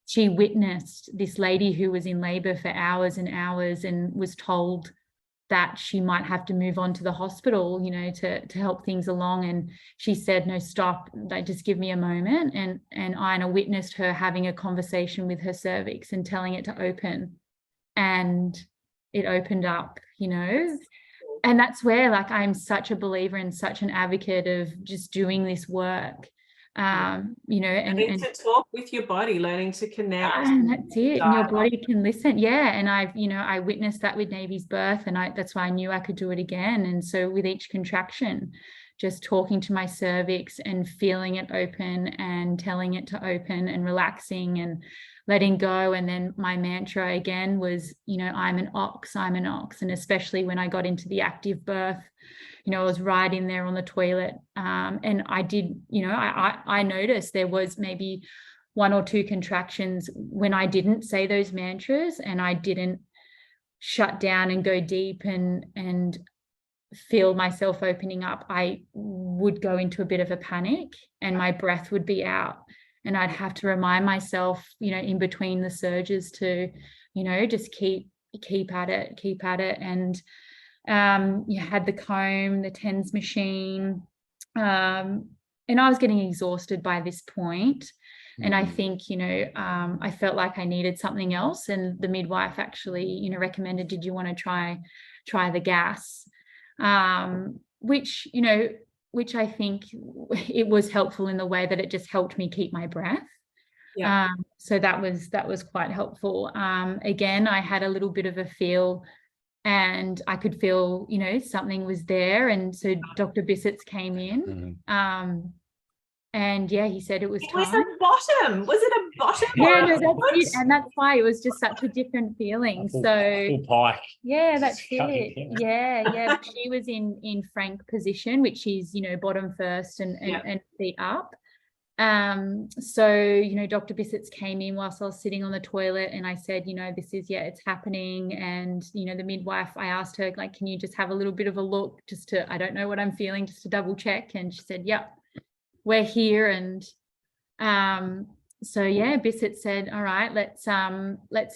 she witnessed this lady who was in labor for hours and hours, and was told that she might have to move on to the hospital, to help things along. And she said, no, stop, just give me a moment. And Ina witnessed her having a conversation with her cervix and telling it to open, and it opened up, And that's where, like, I'm such a believer and such an advocate of just doing this work, and to talk with your body, learning to connect. And that's it. And your body can listen. Yeah. And I witnessed that with Navy's birth, and that's why I knew I could do it again. And so with each contraction, just talking to my cervix and feeling it open and telling it to open and relaxing and letting go. And then my mantra again was, I'm an ox. And especially when I got into the active birth, I was right in there on the toilet. And I did, I noticed there was maybe 1 or 2 contractions when I didn't say those mantras, and I didn't shut down and go deep and feel myself opening up. I would go into a bit of a panic, and my breath would be out. And I'd have to remind myself, in between the surges to, just keep at it. And you had the comb, the TENS machine. And I was getting exhausted by this point. And I think, I felt like I needed something else. And the midwife actually, recommended, did you want to try the gas? Which I think it was helpful in the way that it just helped me keep my breath. Yeah. So that was quite helpful. Again, I had a little bit of a feel, and I could feel, something was there. And so Dr. Bissets came in. And yeah, he said it was time. Was a bottom. Was it a bottom? Yeah, no, that's it. And that's why it was just such a different feeling. Full pike. Yeah, that's it. Yeah. She was in Frank position, which is, bottom first and feet up. So, Dr. Bissets came in whilst I was sitting on the toilet, and I said, this is, it's happening. And, the midwife, I asked her, like, can you just have a little bit of a look just to, I don't know what I'm feeling, just to double check. And she said, yep, we're here. And, so yeah, Bissett said, all right, let's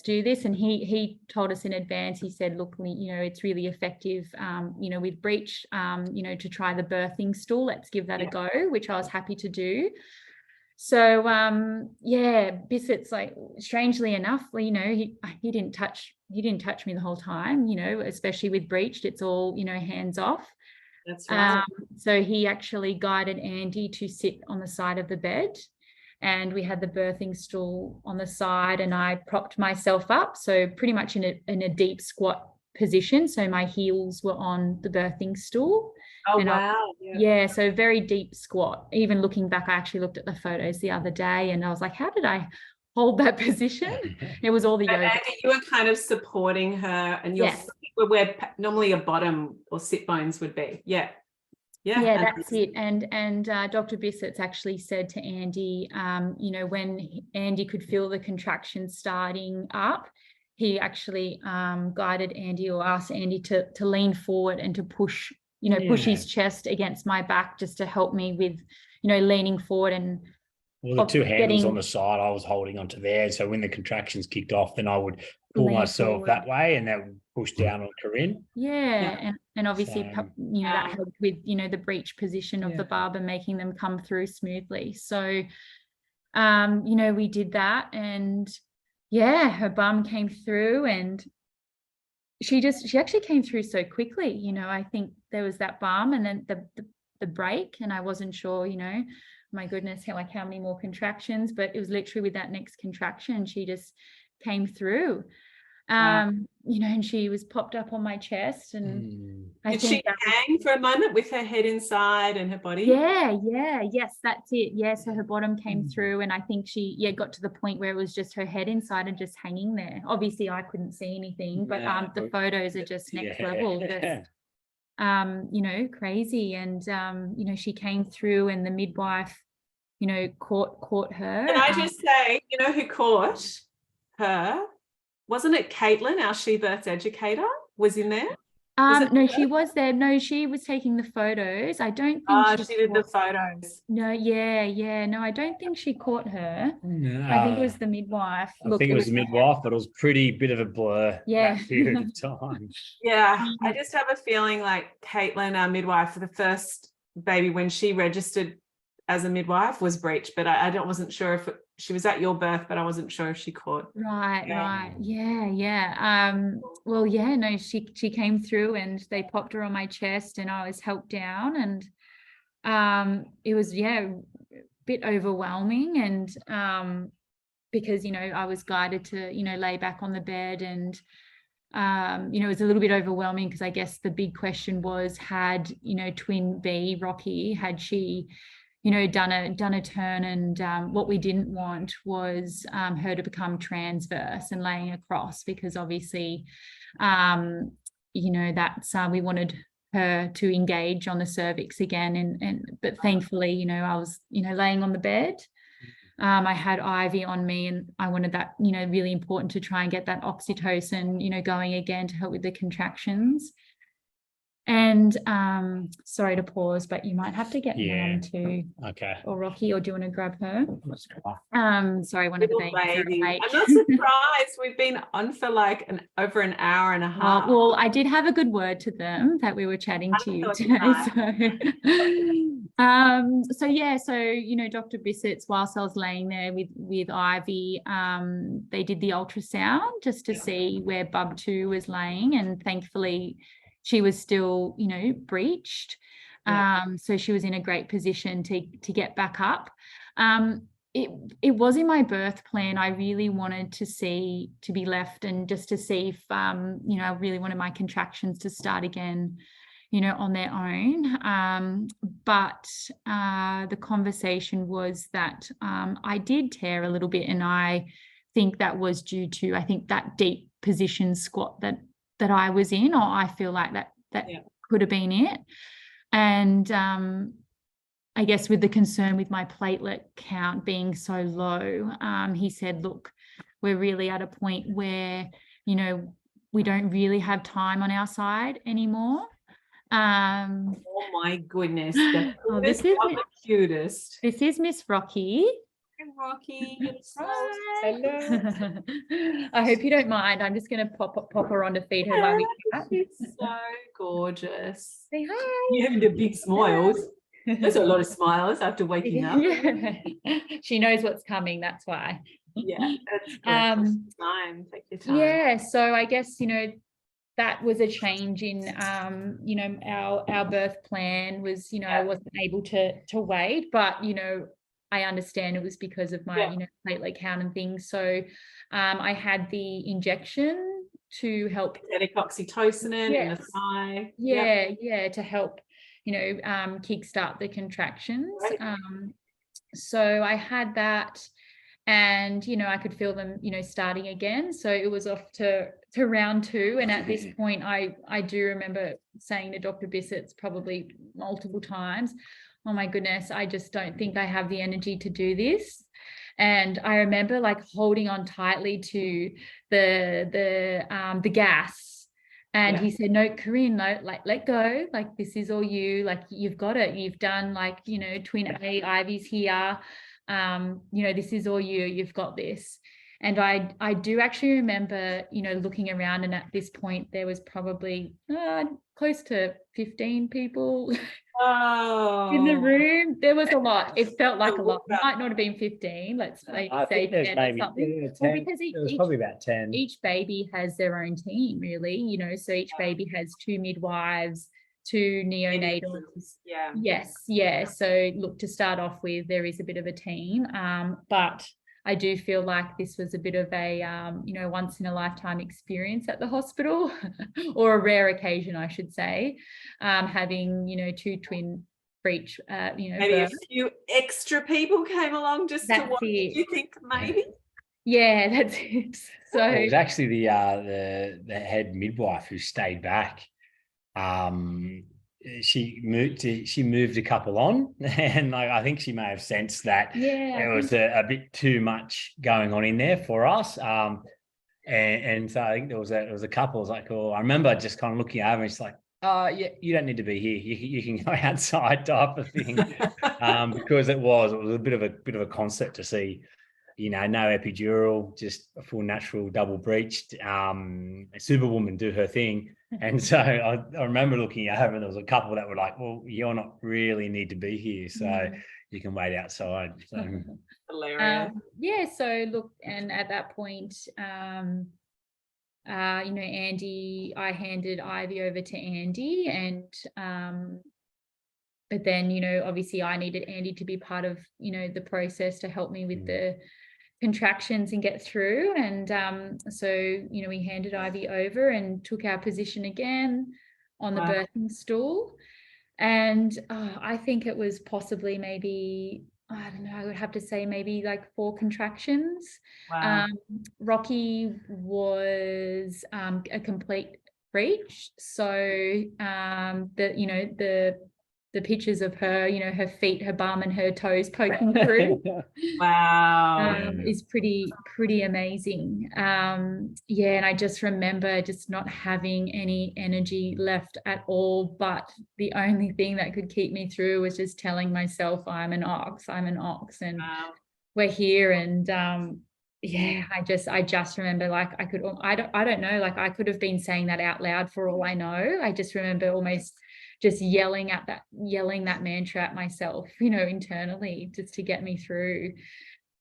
do this. And he told us in advance, he said, look, it's really effective, with Breech, to try the birthing stool. Let's give that a go, which I was happy to do. So, Bissets, like, strangely enough, he didn't touch me the whole time, especially with Breech, it's all, hands off. That's right. So he actually guided Andy to sit on the side of the bed, and we had the birthing stool on the side, and I propped myself up. So pretty much in a deep squat position. So my heels were on the birthing stool. Oh, wow. So very deep squat. Even looking back, I actually looked at the photos the other day, and I was like, how did I hold that position? It was all the yoga. Andy, you were kind of supporting her, and your feet were where normally your bottom or sit bones would be. Yeah, that's it. And Dr. Bissets actually said to Andy, when Andy could feel the contractions starting up, he actually guided Andy, or asked Andy to lean forward and to push his chest against my back, just to help me with, leaning forward. And the two handles on the side, I was holding onto there. So when the contractions kicked off, then I would pull myself that way, and that would push down on Corinne. And obviously, that helped with, the breech position of the barber, making them come through smoothly. So, we did that, and her bum came through, and she actually came through so quickly. I think there was that bum, and then the break, and I wasn't sure, my goodness, how many more contractions, but it was literally with that next contraction, she just came through. And she was popped up on my chest, and did she hang for a moment with her head inside and her body? Yes, that's it. So her bottom came through, and I think she got to the point where it was just her head inside and just hanging there. Obviously I couldn't see anything, but the photos are just next level, just crazy. And she came through, and the midwife caught her. Can I just say, who caught her? Wasn't it Caitlin, our She Births educator, was in there? No, she was there. No, she was taking the photos. I don't think she did the photos. No, no, I don't think she caught her. No. I think it was the midwife. I think it was the midwife, but it was pretty bit of a blur that period of time. I just have a feeling like Caitlin, our midwife, for the first baby, when she registered as a midwife, was Breech, but I wasn't sure if she was at your birth, but I wasn't sure if she caught. Right. No, she came through, and they popped her on my chest, and I was helped down, and it was a bit overwhelming, and because I was guided to lay back on the bed, and it was a little bit overwhelming, because I guess the big question was, had twin B, Rocky, had she done a turn, and what we didn't want was her to become transverse and laying across, because obviously that's we wanted her to engage on the cervix again, but thankfully I was laying on the bed. I had Ivy on me, and I wanted that really important to try and get that oxytocin going again to help with the contractions. And sorry to pause, but you might have to get Mum to, or Rocky, or do you want to grab her? Sorry, one of the babies. I'm not surprised. We've been on for like over an hour and a half. Well, I did have a good word to them that we were chatting to you today. So Dr. Bisits, whilst I was laying there with Ivy, they did the ultrasound just to see where Bub 2 was laying, and thankfully she was still, breached. So she was in a great position to get back up. It was in my birth plan. I really wanted to be left, and just to see if, I really wanted my contractions to start again, on their own. But the conversation was that I did tear a little bit, and I think that was due to, that deep position squat that I was in, or I feel like that could have been it. And I guess with the concern with my platelet count being so low, he said, look, we're really at a point where, you know, we don't really have time on our side anymore. Oh my goodness. The this is the cutest. This is Miss Rocky. Hey, Rocky. Hello. I hope you don't mind. I'm just going to pop her on to feed her while we chat. She's so gorgeous. Say hi. You're having the big smiles. There's a lot of smiles after waking up. Yeah. She knows what's coming, that's why. Yeah, that's good. Time. Take your time. Yeah, so I guess, you know, that was a change in, you know, our birth plan was, you know, I wasn't able to wait, but, you know, I understand it was because of my, you know, platelet count and things. So I had the injection to help. Oxytocin in the thigh. Yeah, to help, you know, kickstart the contractions. Right. So I had that. And, you know, I could feel them, you know, starting again. So it was off to round 2. And at this point, I do remember saying to Dr. Bissets probably multiple times, oh my goodness, I just don't think I have the energy to do this. And I remember like holding on tightly to the gas. And he said, no, Corinne, no, like, let go. Like, this is all you, like, you've got it. You've done like, you know, twin A, Ivy's here. You know, this is all you've got this. And I do actually remember, you know, looking around, and at this point there was probably close to 15 people in the room. There was a lot. It felt like a lot. It might not have been 15, let's say 10 or something. 10, well, because it was probably about 10. Each baby has their own team, really, you know, so each baby has 2 midwives, 2 neonatals. So look, to start off with, there is a bit of a team, but I do feel like this was a bit of a you know, once in a lifetime experience at the hospital, or a rare occasion, I should say, having, you know, 2 twin Breech, you know, maybe a few extra people came along just to watch. You think maybe? Yeah, that's it. So it was actually the head midwife who stayed back. She moved a couple on, and I think she may have sensed that it was a bit too much going on in there for us. And so I think there was a couple. I was like, oh, I remember just kind of looking over, and she's like, oh yeah, you don't need to be here. You can go outside, type of thing. Because it was a bit of a concept to see. You know, no epidural, just a full natural double breeched, a superwoman do her thing. And so I remember looking over, and there was a couple that were like, well, you're not really need to be here, so you can wait outside. So hilarious. So look, and at that point, you know, Andy, I handed Ivy over to Andy, and but then, you know, obviously I needed Andy to be part of, you know, the process to help me with the contractions and get through. And so, you know, we handed Ivy over and took our position again on the birthing stool. And I think it was possibly maybe, I don't know, I would have to say maybe like 4 contractions. Rocky was a complete breech. So you know, the pictures of her, you know, her feet, her bum and her toes poking through is pretty amazing. And I just remember just not having any energy left at all, but the only thing that could keep me through was just telling myself I'm an ox, and we're here. And I just remember, like, I don't know, like I could have been saying that out loud for all I know. I just remember almost just yelling that mantra at myself, you know, internally, just to get me through.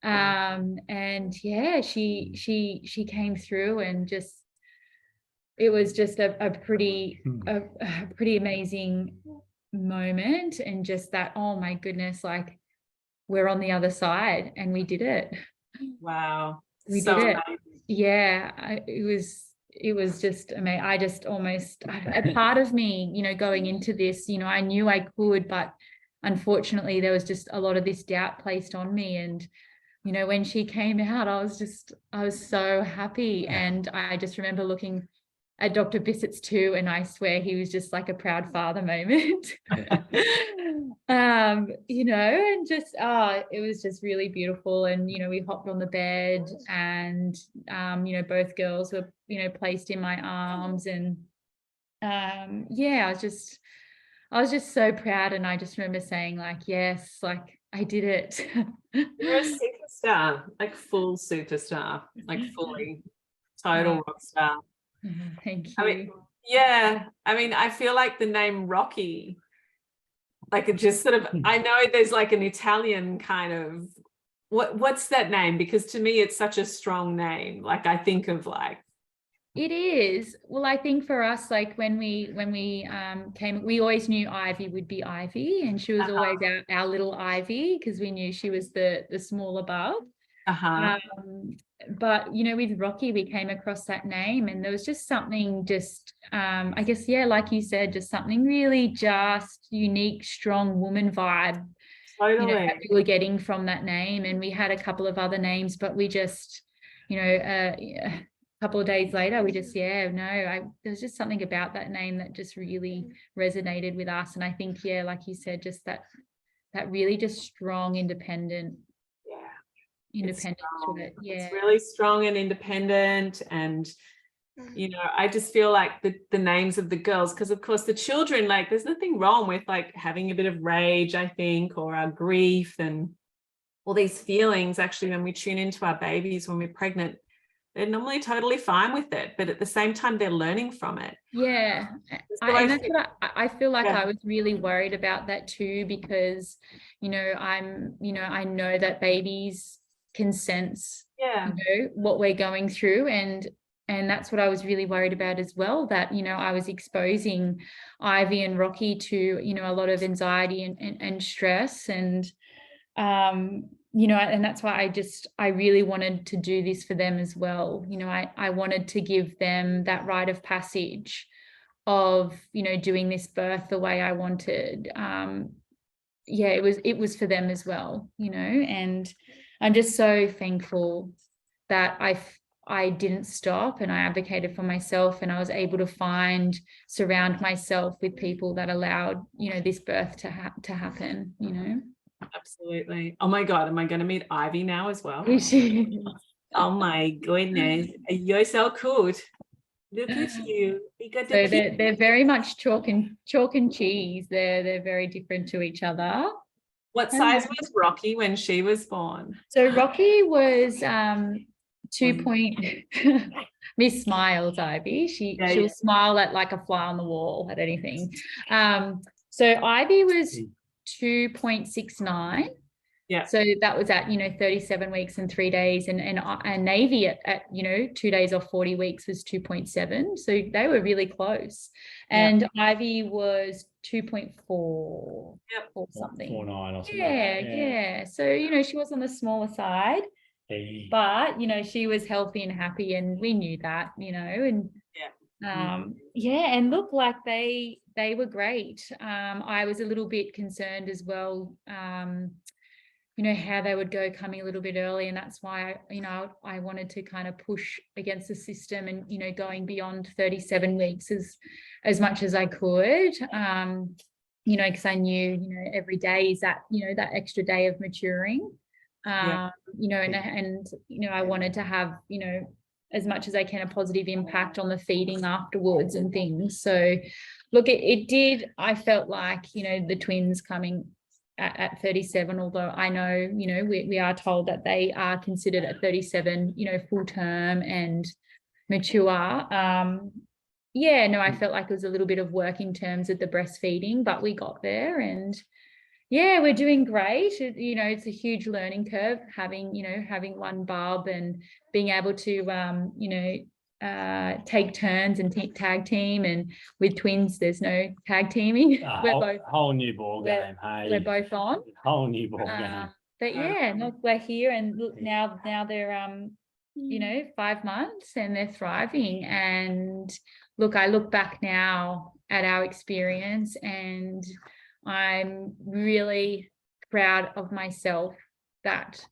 And she came through, and just, it was just a pretty amazing moment. And just that, oh my goodness, like, we're on the other side, and we did it. Wow. We did it. Yeah, it was just amazing. I just almost, a part of me, you know, going into this, you know, I knew I could, but unfortunately there was just a lot of this doubt placed on me. And, you know, when she came out, I was so happy. And I just remember looking at Dr. Bissets too, and I swear he was just like a proud father moment. You know, and just it was just really beautiful. And you know, we hopped on the bed, and you know, both girls were, you know, placed in my arms, and yeah, I was just so proud. And I just remember saying like, yes, like I did it. You're a superstar, like full superstar, like fully total rock star. Thank you. I mean, yeah, I mean, I feel like the name Rocky, like it just sort of, I know there's like an Italian kind of, what's that name? Because to me, it's such a strong name. Like I think of like. It is. Well, I think for us, like when we came, we always knew Ivy would be Ivy, and she was always our little Ivy, because we knew she was the smaller bub. But you know, with Rocky, we came across that name, and there was just something, just I guess, yeah, like you said, just something really just unique, strong woman vibe. Totally. You know, that we were getting from that name. And we had a couple of other names, but we just, you know, a couple of days later, we just, there's just something about that name that just really resonated with us. And I think, yeah, like you said, just that really just strong, independent to it. Yeah, it's really strong and independent. And you know, I just feel like the names of the girls, because of course the children, like there's nothing wrong with like having a bit of rage, I think, or our grief and all these feelings. Actually, when we tune into our babies when we're pregnant, they're normally totally fine with it, but at the same time they're learning from it. Yeah. And that's what I feel like. I was really worried about that too, because you know, I know that babies can sense you know, what we're going through, and that's what I was really worried about as well, that you know, I was exposing Ivy and Rocky to, you know, a lot of anxiety and stress, and you know, and that's why I really wanted to do this for them as well. You know, I wanted to give them that rite of passage of, you know, doing this birth the way I wanted. Yeah, it was for them as well, you know, and I'm just so thankful that I didn't stop, and I advocated for myself, and I was able to surround myself with people that allowed, you know, this birth to happen, you know. Absolutely. Oh my God, am I going to meet Ivy now as well? Oh my goodness, you're so cute. Look at you. So they're very much chalk and cheese. They're very different to each other. What size was Rocky when she was born? So Rocky was 2. Miss Smiles, Ivy. She'll smile at like a fly on the wall at anything. So Ivy was 2.69. Yeah. So that was at, you know, 37 weeks and 3 days, and Navy at you know, 2 days off 40 weeks was 2.7. So they were really close. And Ivy was 2.4 or something. 4.9 or something. Yeah. So, you know, she was on the smaller side. But you know, she was healthy and happy, and we knew that, you know, and and look, like they were great. I was a little bit concerned as well, you know, how they would go coming a little bit early, and that's why, you know, I wanted to kind of push against the system and, you know, going beyond 37 weeks as much as I could, you know, because I knew, you know, every day is that, you know, that extra day of maturing. You know, and you know, I wanted to have, you know, as much as I can, a positive impact on the feeding afterwards and things. So look, it did, I felt like, you know, the twins coming at 37, although I know, you know, we are told that they are considered at 37, you know, full term and mature. I felt like it was a little bit of work in terms of the breastfeeding, but we got there, and yeah, we're doing great. You know, it's a huge learning curve having one bub and being able to, you know, take turns and tag team. And with twins, there's no tag teaming. Whole new ball game. We're both on. Whole new ball game. But yeah, look, we're here, and look, now they're, you know, 5 months, and they're thriving. And look, I look back now at our experience, and I'm really proud of myself that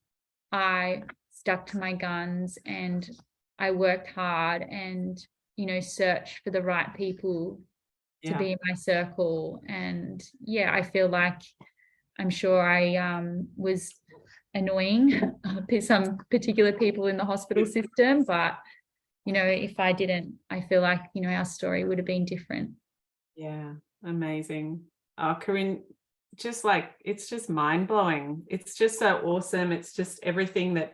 I stuck to my guns, and I worked hard, and you know, search for the right people to be in my circle. And yeah, I feel like I'm sure I was annoying some particular people in the hospital system, but you know, if I didn't, I feel like, you know, our story would have been different. Yeah, amazing. Oh, Corinne, just like, it's just mind-blowing. It's just so awesome. It's just everything that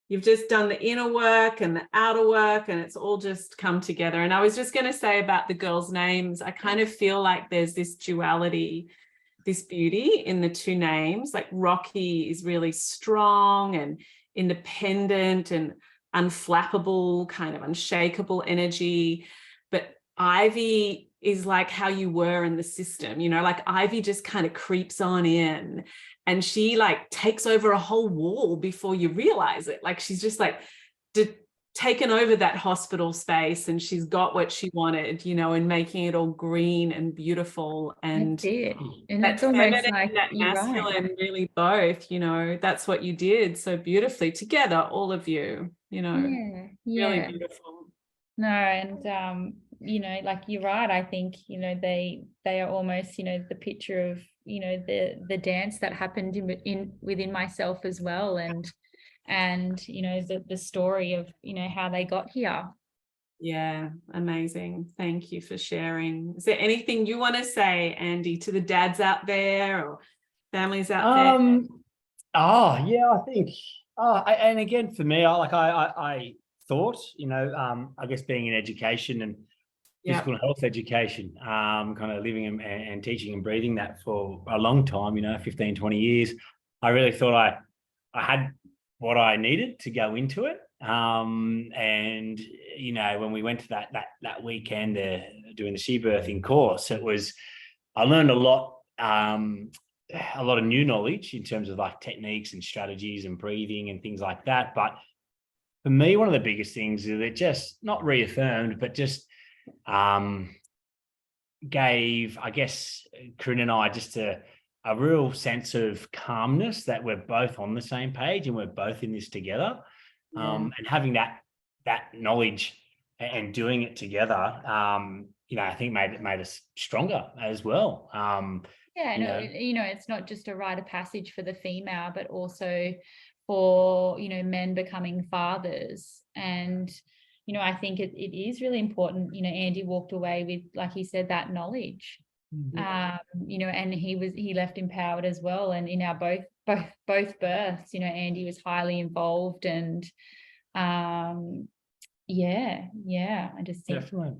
you've just done, the inner work and the outer work, and it's all just come together. And I was just going to say about the girls' names, I kind of feel like there's this duality, this beauty in the two names. Like Rocky is really strong and independent and unflappable, kind of unshakable energy. But Ivy is like how you were in the system, you know, like Ivy just kind of creeps on in and she like takes over a whole wall before you realize it. Like she's just like taken over that hospital space and she's got what she wanted, you know, and making it all green and beautiful. And that's it. And that it's almost feminine like and that masculine, really both, you know, that's what you did so beautifully together, all of you, you know, really beautiful. No, and you know, like you're right. I think, you know, they are almost, you know, the picture of, you know, the dance that happened within myself as well, and you know, the story of, you know, how they got here. Yeah, amazing. Thank you for sharing. Is there anything you want to say, Andy, to the dads out there or families out there? Oh yeah, I think. And again, for me, I thought, you know, I guess being in education and physical and health education, kind of living and teaching and breathing that for a long time, you know, 15, 20 years, I really thought I had what I needed to go into it. And, you know, when we went to that weekend doing the she birthing course, I learned a lot of new knowledge in terms of like techniques and strategies and breathing and things like that. But for me, one of the biggest things is it just not reaffirmed, but just gave, I guess, Corinne and I just a real sense of calmness that we're both on the same page and we're both in this together. And having that knowledge and doing it together, you know, I think made us stronger as well. You know, it's not just a rite of passage for the female, but also for, you know, men becoming fathers. And, you know, I think it is really important. You know, Andy walked away with, like he said, that knowledge. You know, and he left empowered as well. And in our both births, you know, Andy was highly involved, and I just think definitely.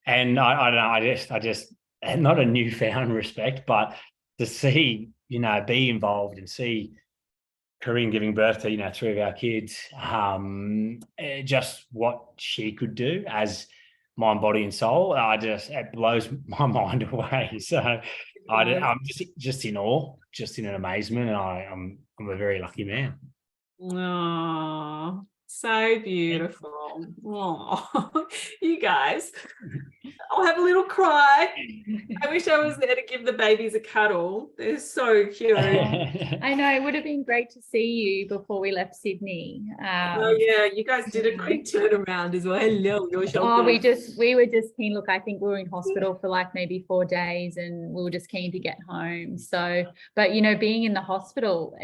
And I don't know, I just not a newfound respect, but to see, you know, be involved and see Corinne giving birth to, you know, 3 of our kids, just what she could do as mind, body, and soul. It blows my mind away. So I'm just in awe, just in an amazement, and I'm a very lucky man. Oh, so beautiful. Oh, you guys, I'll have a little cry. I wish I was there to give the babies a cuddle. They're so cute. I know, it would have been great to see you before we left Sydney. Oh yeah, you guys did a quick turnaround as well. Hello, we were just keen. Look, I think we were in hospital for like maybe 4 days, and we were just keen to get home. So, but you know, being in the hospital,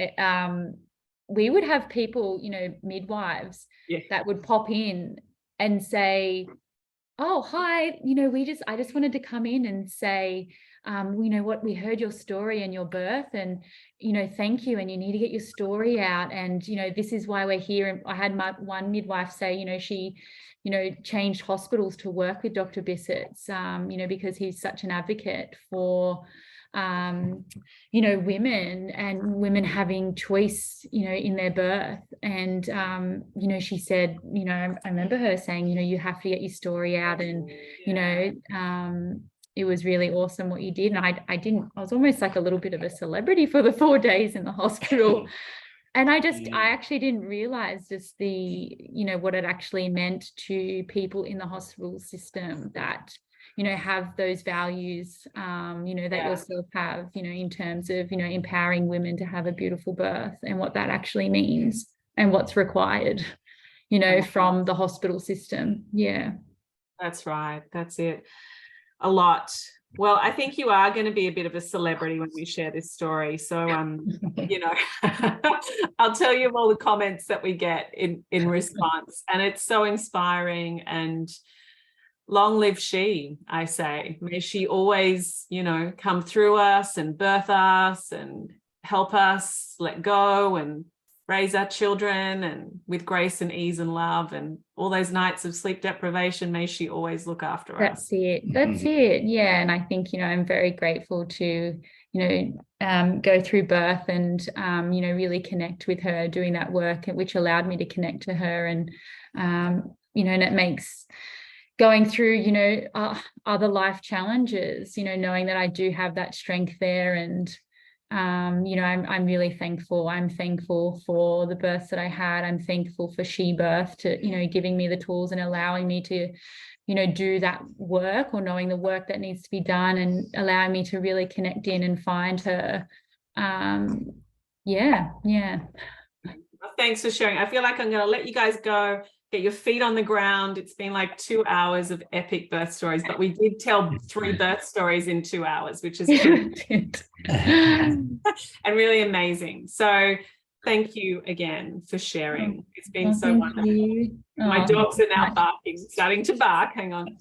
we would have people, you know, midwives that would pop in and say, oh, hi, you know, I just wanted to come in and say, you know what, we heard your story and your birth, and, you know, thank you. And you need to get your story out. And, you know, this is why we're here. And I had one midwife say, you know, she, you know, changed hospitals to work with Dr. Bissets, you know, because he's such an advocate for, you know, women having choice, you know, in their birth. And, you know, she said, you know, I remember her saying, you know, you have to get your story out. And, you know, it was really awesome what you did. And I was almost like a little bit of a celebrity for the 4 days in the hospital. And I actually didn't realize just you know, what it actually meant to people in the hospital system that, you know, have those values, you know, that yourself have, you know, in terms of, you know, empowering women to have a beautiful birth, and what that actually means and what's required, you know, from the hospital system. Yeah. That's right. That's it. A lot. Well, I think you are going to be a bit of a celebrity when we share this story. So, you know, I'll tell you all the comments that we get in response, and it's so inspiring. And long live she, I say. May she always, you know, come through us and birth us and help us let go and raise our children, and with grace and ease and love, and all those nights of sleep deprivation, may she always look after us. That's it. Yeah. And I think, you know, I'm very grateful to, you know, go through birth and, you know, really connect with her doing that work, which allowed me to connect to her. And, you know, and it makes going through, you know, other life challenges, you know, knowing that I do have that strength there. And you know, I'm really thankful. I'm thankful for the births that I had. I'm thankful for She Birth to, you know, giving me the tools and allowing me to, you know, do that work, or knowing the work that needs to be done, and allowing me to really connect in and find her. Yeah. Thanks for sharing. I feel like I'm going to let you guys go, get your feet on the ground. It's been like 2 hours of epic birth stories, but we did tell 3 birth stories in 2 hours, which is and really amazing. So thank you again for sharing. It's been so wonderful. My dogs are now barking, starting to bark. Hang on.